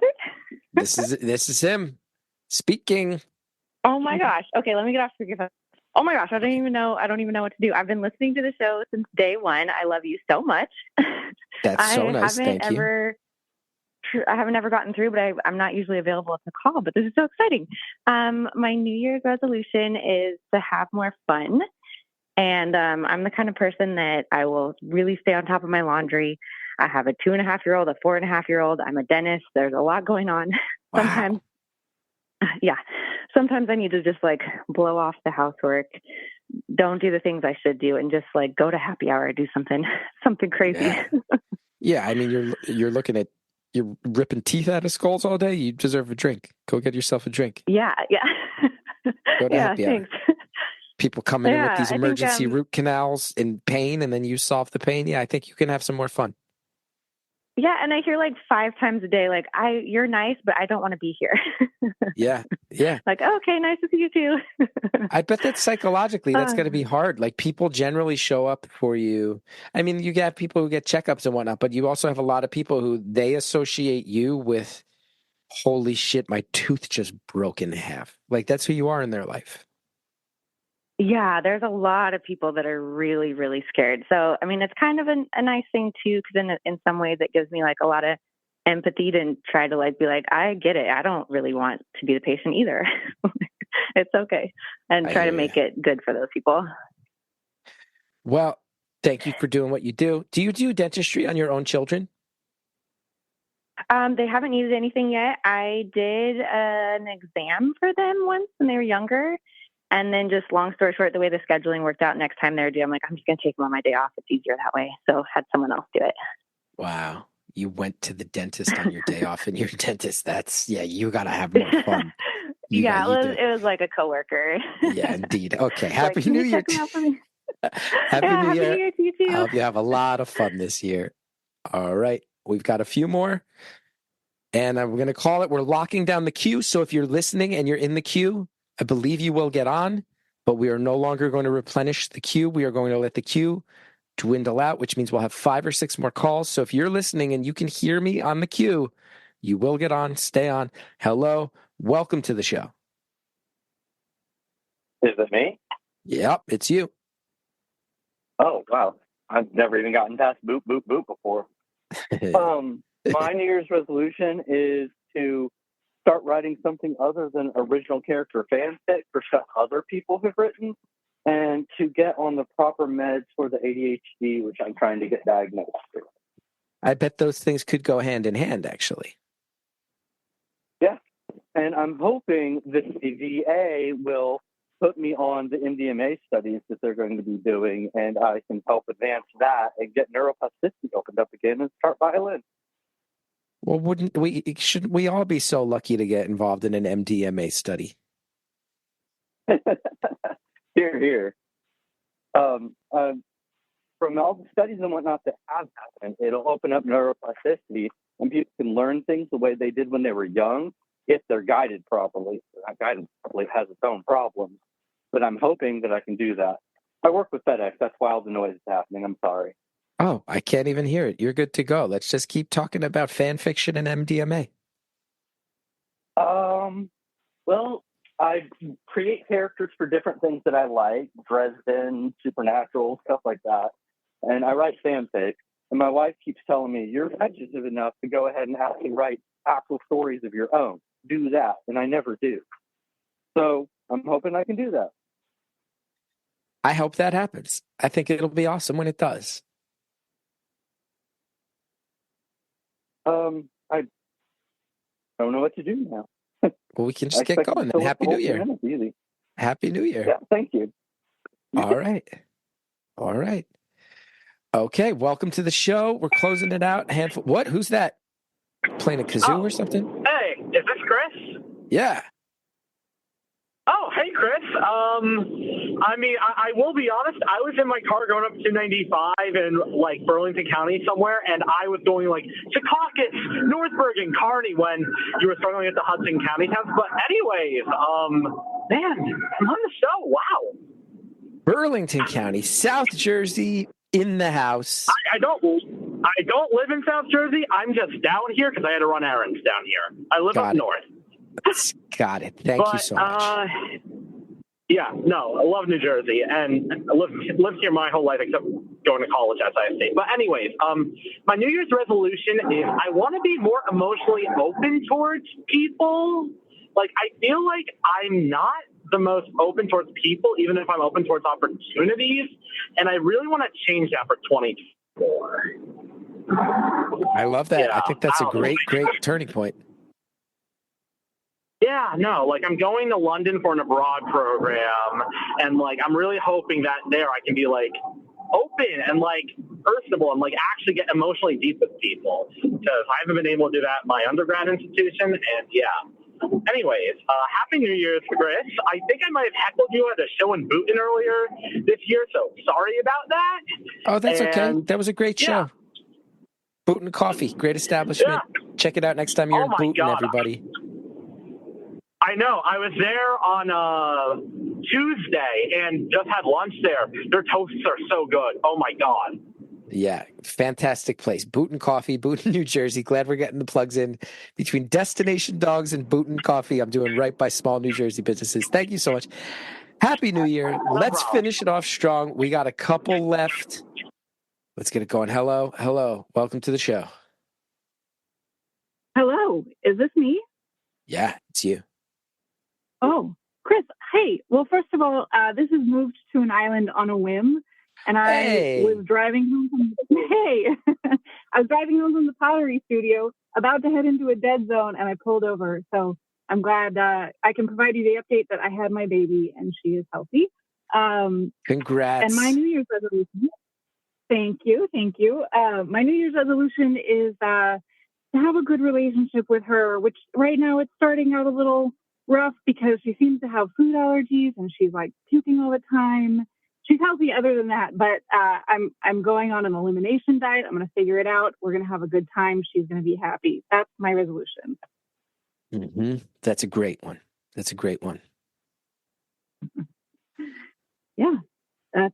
This is him speaking. Oh my gosh. Okay, let me get off speakerphone. Oh my gosh, I don't even know what to do. I've been listening to the show since day one. I love you so much. That's so nice. Thank you. I haven't ever gotten through, but I'm not usually available at the call, but this is so exciting. My New Year's resolution is to have more fun. And I'm the kind of person that I will really stay on top of my laundry. I have a 2.5-year-old, a 4.5-year-old. I'm a dentist. There's a lot going on. Wow. Sometimes, yeah. Sometimes I need to just like blow off the housework, don't do the things I should do, and just like go to happy hour, do something crazy. Yeah, I mean, you're looking at, you're ripping teeth out of skulls all day. You deserve a drink. Go get yourself a drink. Yeah. Go to happy thanks. hour. People coming in with these I emergency think, root canals in pain, and then you solve the pain. Yeah, I think you can have some more fun. Yeah, and I hear like 5 times a day, like, you're nice, but I don't want to be here. Yeah. Like, okay, nice to see you too. I bet that psychologically that's going to be hard. Like, people generally show up for you. I mean, you get people who get checkups and whatnot, but you also have a lot of people who they associate you with, holy shit, my tooth just broke in half. Like, that's who you are in their life. Yeah, there's a lot of people that are really, really scared. So, I mean, it's kind of a nice thing too, because in some ways it gives me like a lot of empathy to try to like be like, I get it. I don't really want to be the patient either. It's okay, and try to make it good for those people. Well, thank you for doing what you do. Do you do dentistry on your own children? They haven't needed anything yet. I did an exam for them once when they were younger. And then just long story short, the way the scheduling worked out, next time they're due, I'm like, I'm just going to take them on my day off. It's easier that way. So had someone else do it. Wow. You went to the dentist on your day off, and your dentist, you got to have more fun. It was like a coworker. Yeah, indeed. Okay. Happy New Year. Happy New Happy Year. New Year to you too. I hope you have a lot of fun this year. All right. We've got a few more. And we're going to call it, we're locking down the queue. So if you're listening and you're in the queue, I believe you will get on, but we are no longer going to replenish the queue. We are going to let the queue dwindle out, which means we'll have 5 or 6 more calls. So if you're listening and you can hear me on the queue, you will get on. Stay on. Hello. Welcome to the show. Is it me? Yep, it's you. Oh, wow. I've never even gotten past boop, boop, boop before. My New Year's resolution is to start writing something other than original character fanfic for stuff other people have written, and to get on the proper meds for the ADHD, which I'm trying to get diagnosed with. I bet those things could go hand in hand, actually. Yeah. And I'm hoping that the VA will put me on the MDMA studies that they're going to be doing, and I can help advance that and get neuroplasticity opened up again and start violin. Well, shouldn't we all be so lucky to get involved in an MDMA study? Here, here. From all the studies and whatnot that have happened, it'll open up neuroplasticity, and people can learn things the way they did when they were young, if they're guided properly. Not guided properly, has its own problems, but I'm hoping that I can do that. I work with FedEx. That's why all the noise is happening. I'm sorry. Oh, I can't even hear it. You're good to go. Let's just keep talking about fan fiction and MDMA. Well, I create characters for different things that I like, Dresden, Supernatural, stuff like that. And I write fanfic. And my wife keeps telling me, you're imaginative enough to go ahead and actually write actual stories of your own. Do that. And I never do. So I'm hoping I can do that. I hope that happens. I think it'll be awesome when it does. I don't know what to do now. Well, we can just get going then. Happy New Year. Easy. Happy New Year. Yeah, thank you. All right. Okay, welcome to the show. We're closing it out. What? Who's that? Playing a kazoo or something? Hey, is this Chris? Yeah. Oh, hey, Chris. I mean, I will be honest. I was in my car going up 295 in like Burlington County somewhere, and I was going like Secaucus, Northburg, and Kearney when you were struggling at the Hudson County towns. But anyways, man, I'm on the show. Wow. Burlington County, South Jersey, in the house. I don't live in South Jersey. I'm just down here because I had to run errands down here. I live up north. Got it. Thank you so much. Yeah, no, I love New Jersey, and I lived here my whole life except going to college at SI State. But anyways, my New Year's resolution is I want to be more emotionally open towards people. Like, I feel like I'm not the most open towards people, even if I'm open towards opportunities, and I really want to change that for 2024. I love that. Yeah, I think that's a great turning point. Yeah, no, like I'm going to London for an abroad program, and like I'm really hoping that there I can be like open and like personable and like actually get emotionally deep with people, because I haven't been able to do that at my undergrad institution. And yeah. Anyways, Happy New Year's, Chris. I think I might have heckled you at a show in Boonton earlier this year, so sorry about that. Oh, that's okay. That was a great show. Boonton Coffee, great establishment. Check it out next time you're in Boonton, everybody. I know. I was there on Tuesday and just had lunch there. Their toasts are so good. Oh, my God. Yeah, fantastic place. Boonton Coffee, Boonton, New Jersey. Glad we're getting the plugs in between Destination Dogs and Boonton Coffee. I'm doing right by small New Jersey businesses. Thank you so much. Happy New Year. Let's finish it off strong. We got a couple left. Let's get it going. Hello. Welcome to the show. Hello. Is this me? Yeah, it's you. Oh, Chris. Hey. Well, first of all, this is moved to an island on a whim. And I was driving home I was driving home from the pottery studio, about to head into a dead zone, and I pulled over. So I'm glad I can provide you the update that I had my baby and she is healthy. Congrats. And my New Year's resolution. Thank you. My New Year's resolution is to have a good relationship with her, which right now it's starting out a little rough because she seems to have food allergies and she's like puking all the time. She's healthy other than that, but I'm going on an elimination diet. I'm going to figure it out. We're going to have a good time. She's going to be happy. That's my resolution. Mm-hmm. That's a great one. Yeah, that's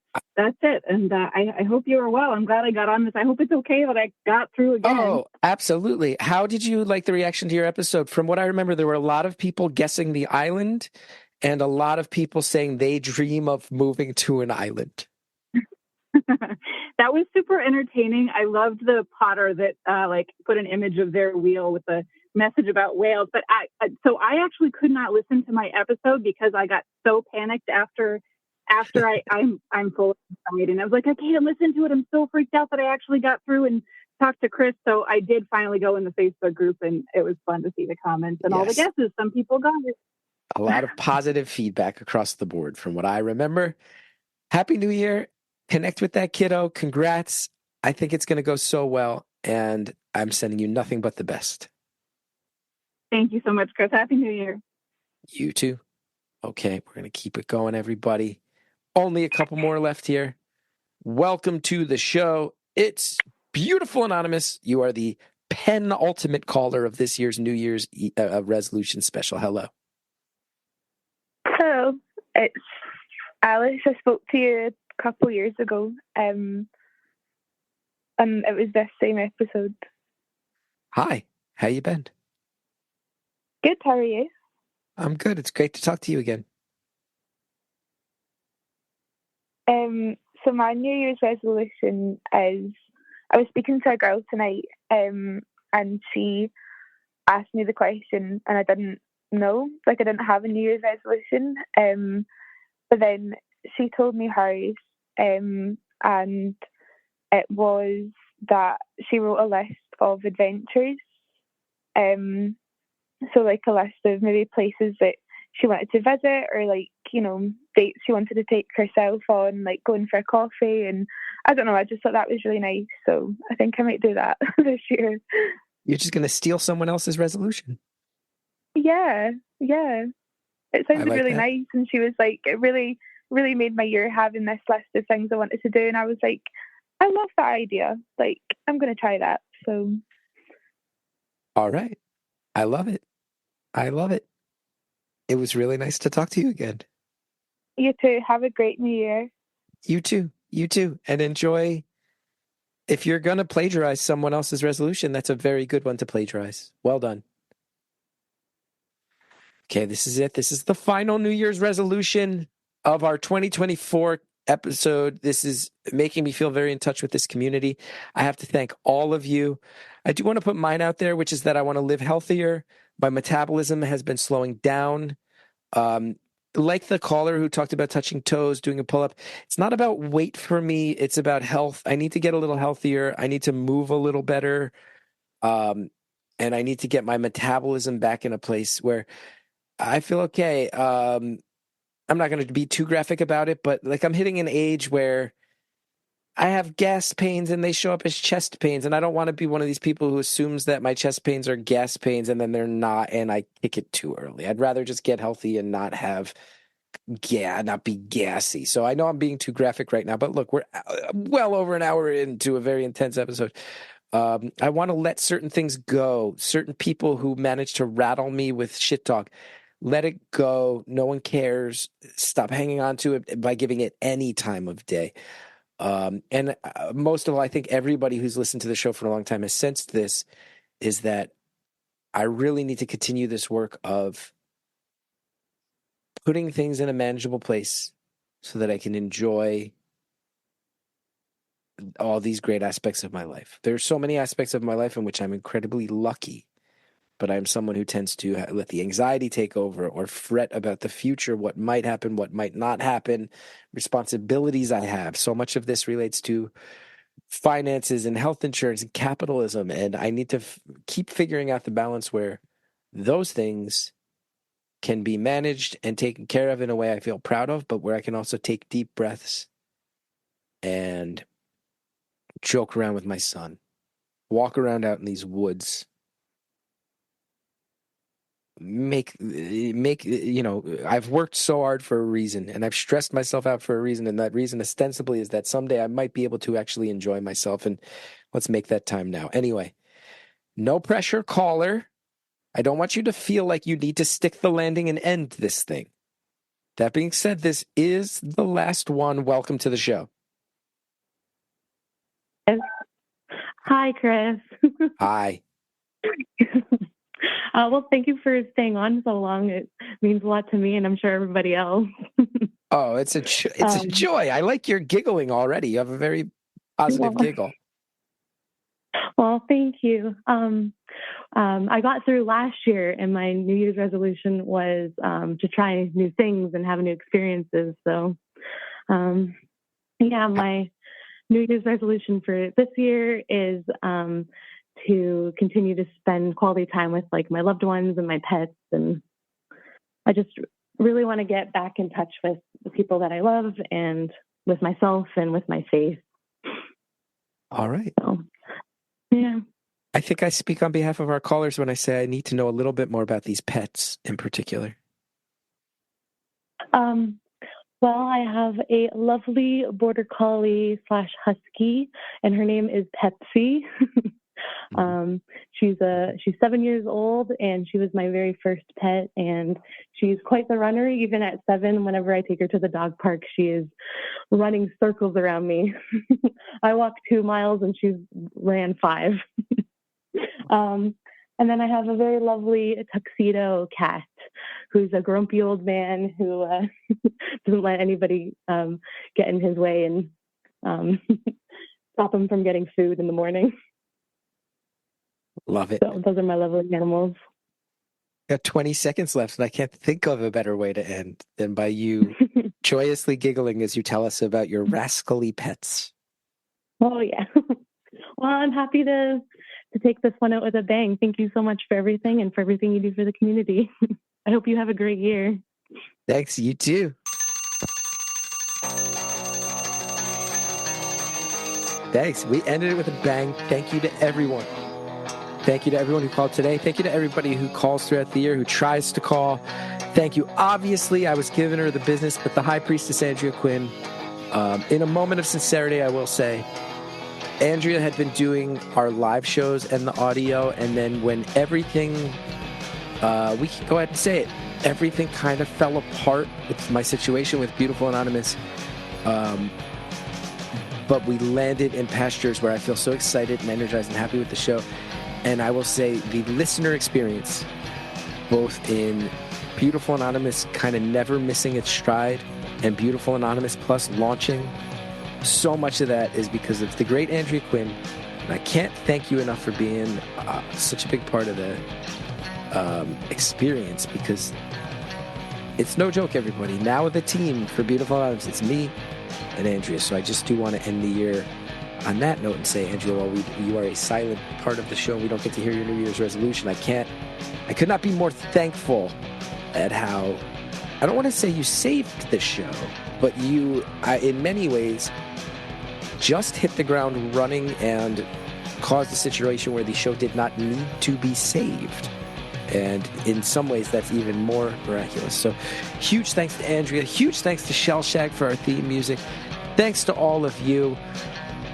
it. And I hope you are well. I'm glad I got on this. I hope it's okay that I got through again. Oh, absolutely. How did you like the reaction to your episode? From what I remember, there were a lot of people guessing the island, and a lot of people saying they dream of moving to an island. That was super entertaining. I loved the potter that put an image of their wheel with a message about whales. But I actually could not listen to my episode because I got so panicked after I'm full of anxiety. And I was like, I can't listen to it. I'm so freaked out that I actually got through and talked to Chris. So I did finally go in the Facebook group, and it was fun to see the comments and all the guesses. Some people got it. A lot of positive feedback across the board from what I remember. Happy New Year. Connect with that kiddo. Congrats. I think it's going to go so well, and I'm sending you nothing but the best. Thank you so much, Chris. Happy New Year. You too. Okay, we're going to keep it going, everybody. Only a couple more left here. Welcome to the show. It's Beautiful Anonymous. You are the penultimate caller of this year's New Year's resolution special. Hello. Hello, it's Alice. I spoke to you a couple years ago. And it was this same episode. Hi, how you been? Good, how are you? I'm good. It's great to talk to you again. So my New Year's resolution is, I was speaking to a girl tonight, and she asked me the question, and I didn't know, I didn't have a New Year's resolution. But then she told me hers, and it was that she wrote a list of adventures. So a list of maybe places that she wanted to visit, or dates she wanted to take herself on, going for a coffee. And I don't know, I just thought that was really nice. So I think I might do that this year. You're just going to steal someone else's resolution. Yeah. It sounded really nice. And she was it really really made my year having this list of things I wanted to do. And I was like, I love that idea. Like, I'm going to try that. So. All right. I love it. I love it. It was really nice to talk to you again. You too. Have a great new year. You too. You too. And enjoy. If you're going to plagiarize someone else's resolution, that's a very good one to plagiarize. Well done. Okay, this is it. This is the final New Year's resolution of our 2024 episode. This is making me feel very in touch with this community. I have to thank all of you. I do want to put mine out there, which is that I want to live healthier. My metabolism has been slowing down. Like the caller who talked about touching toes, doing a pull-up, it's not about weight for me. It's about health. I need to get a little healthier. I need to move a little better. And I need to get my metabolism back in a place where I feel okay. I'm not going to be too graphic about it, but like I'm hitting an age where I have gas pains and they show up as chest pains. And I don't want to be one of these people who assumes that my chest pains are gas pains and then they're not, and I kick it too early. I'd rather just get healthy and not be gassy. So I know I'm being too graphic right now, but look, we're well over an hour into a very intense episode. I want to let certain things go. Certain people who manage to rattle me with shit talk, let it go. No one cares. Stop hanging on to it by giving it any time of day. And most of all, I think everybody who's listened to the show for a long time has sensed this, is that I really need to continue this work of putting things in a manageable place so that I can enjoy all these great aspects of my life. There's so many aspects of my life in which I'm incredibly lucky, but I'm someone who tends to let the anxiety take over or fret about the future, what might happen, what might not happen, responsibilities I have. So much of this relates to finances and health insurance and capitalism, and I need to keep figuring out the balance where those things can be managed and taken care of in a way I feel proud of, but where I can also take deep breaths and joke around with my son, walk around out in these woods, I've worked so hard for a reason, and I've stressed myself out for a reason, and that reason ostensibly is that someday I might be able to actually enjoy myself, and let's make that time now. Anyway, no pressure, caller. I don't want you to feel like you need to stick the landing and end this thing. That being said, this is the last one. Welcome to the show. Hi, Chris. Hi. Well, thank you for staying on so long. It means a lot to me, and I'm sure everybody else. Oh, it's a joy. I like your giggling already. You have a very positive giggle. Well, thank you. I got through last year, and my New Year's resolution was to try new things and have new experiences. So, my New Year's resolution for this year is to continue to spend quality time with like my loved ones and my pets, and I just really want to get back in touch with the people that I love and with myself and with my faith. All right. So, yeah. I think I speak on behalf of our callers when I say I need to know a little bit more about these pets in particular. Well, I have a lovely border collie / husky, and her name is Pepsi. She's 7 years old, and she was my very first pet, and she's quite the runner. Even at 7, whenever I take her to the dog park, she is running circles around me. I walked 2 miles and she ran 5. And then I have a very lovely tuxedo cat who's a grumpy old man who doesn't let anybody get in his way and stop him from getting food in the morning. Love it. So those are my lovely animals. Got 20 seconds left, and I can't think of a better way to end than by you joyously giggling as you tell us about your rascally pets. Oh, yeah. Well, I'm happy to take this one out with a bang. Thank you so much for everything and for everything you do for the community. I hope you have a great year. Thanks. You too. Thanks. We ended it with a bang. Thank you to everyone. Thank you to everyone who called today. Thank you to everybody who calls throughout the year, who tries to call. Thank you. Obviously, I was giving her the business, but the High Priestess, Andrea Quinn, in a moment of sincerity, I will say, Andrea had been doing our live shows and the audio, and then when everything, we can go ahead and say it, everything kind of fell apart with my situation with Beautiful Anonymous. But we landed in pastures where I feel so excited and energized and happy with the show. And I will say the listener experience, both in Beautiful Anonymous kind of never missing its stride and Beautiful Anonymous Plus launching, so much of that is because of the great Andrea Quinn. And I can't thank you enough for being such a big part of the experience, because it's no joke, everybody. Now with the team for Beautiful Anonymous, it's me and Andrea. So I just do want to end the year on that note and say, Andrea, while you are a silent part of the show, we don't get to hear your New Year's resolution. I could not be more thankful at how, I don't want to say you saved the show, but you, in many ways, just hit the ground running and caused a situation where the show did not need to be saved. And in some ways, that's even more miraculous. So huge thanks to Andrea. Huge thanks to Shell Shag for our theme music. Thanks to all of you.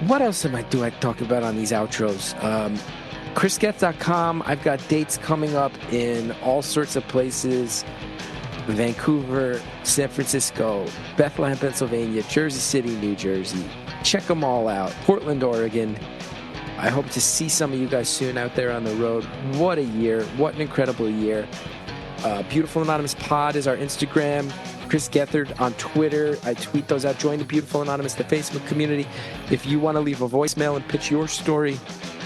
What else do I talk about on these outros? ChrisGeth.com. I've got dates coming up in all sorts of places. Vancouver, San Francisco, Bethlehem, Pennsylvania, Jersey City, New Jersey. Check them all out. Portland, Oregon. I hope to see some of you guys soon out there on the road. What a year. What an incredible year. Beautiful Anonymous Pod is our Instagram. Chris Gethard on Twitter. I tweet those out. Join the Beautiful Anonymous, the Facebook community. If you want to leave a voicemail and pitch your story,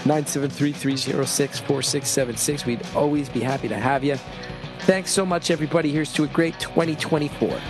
973-306-4676. We'd always be happy to have you. Thanks so much, everybody. Here's to a great 2024.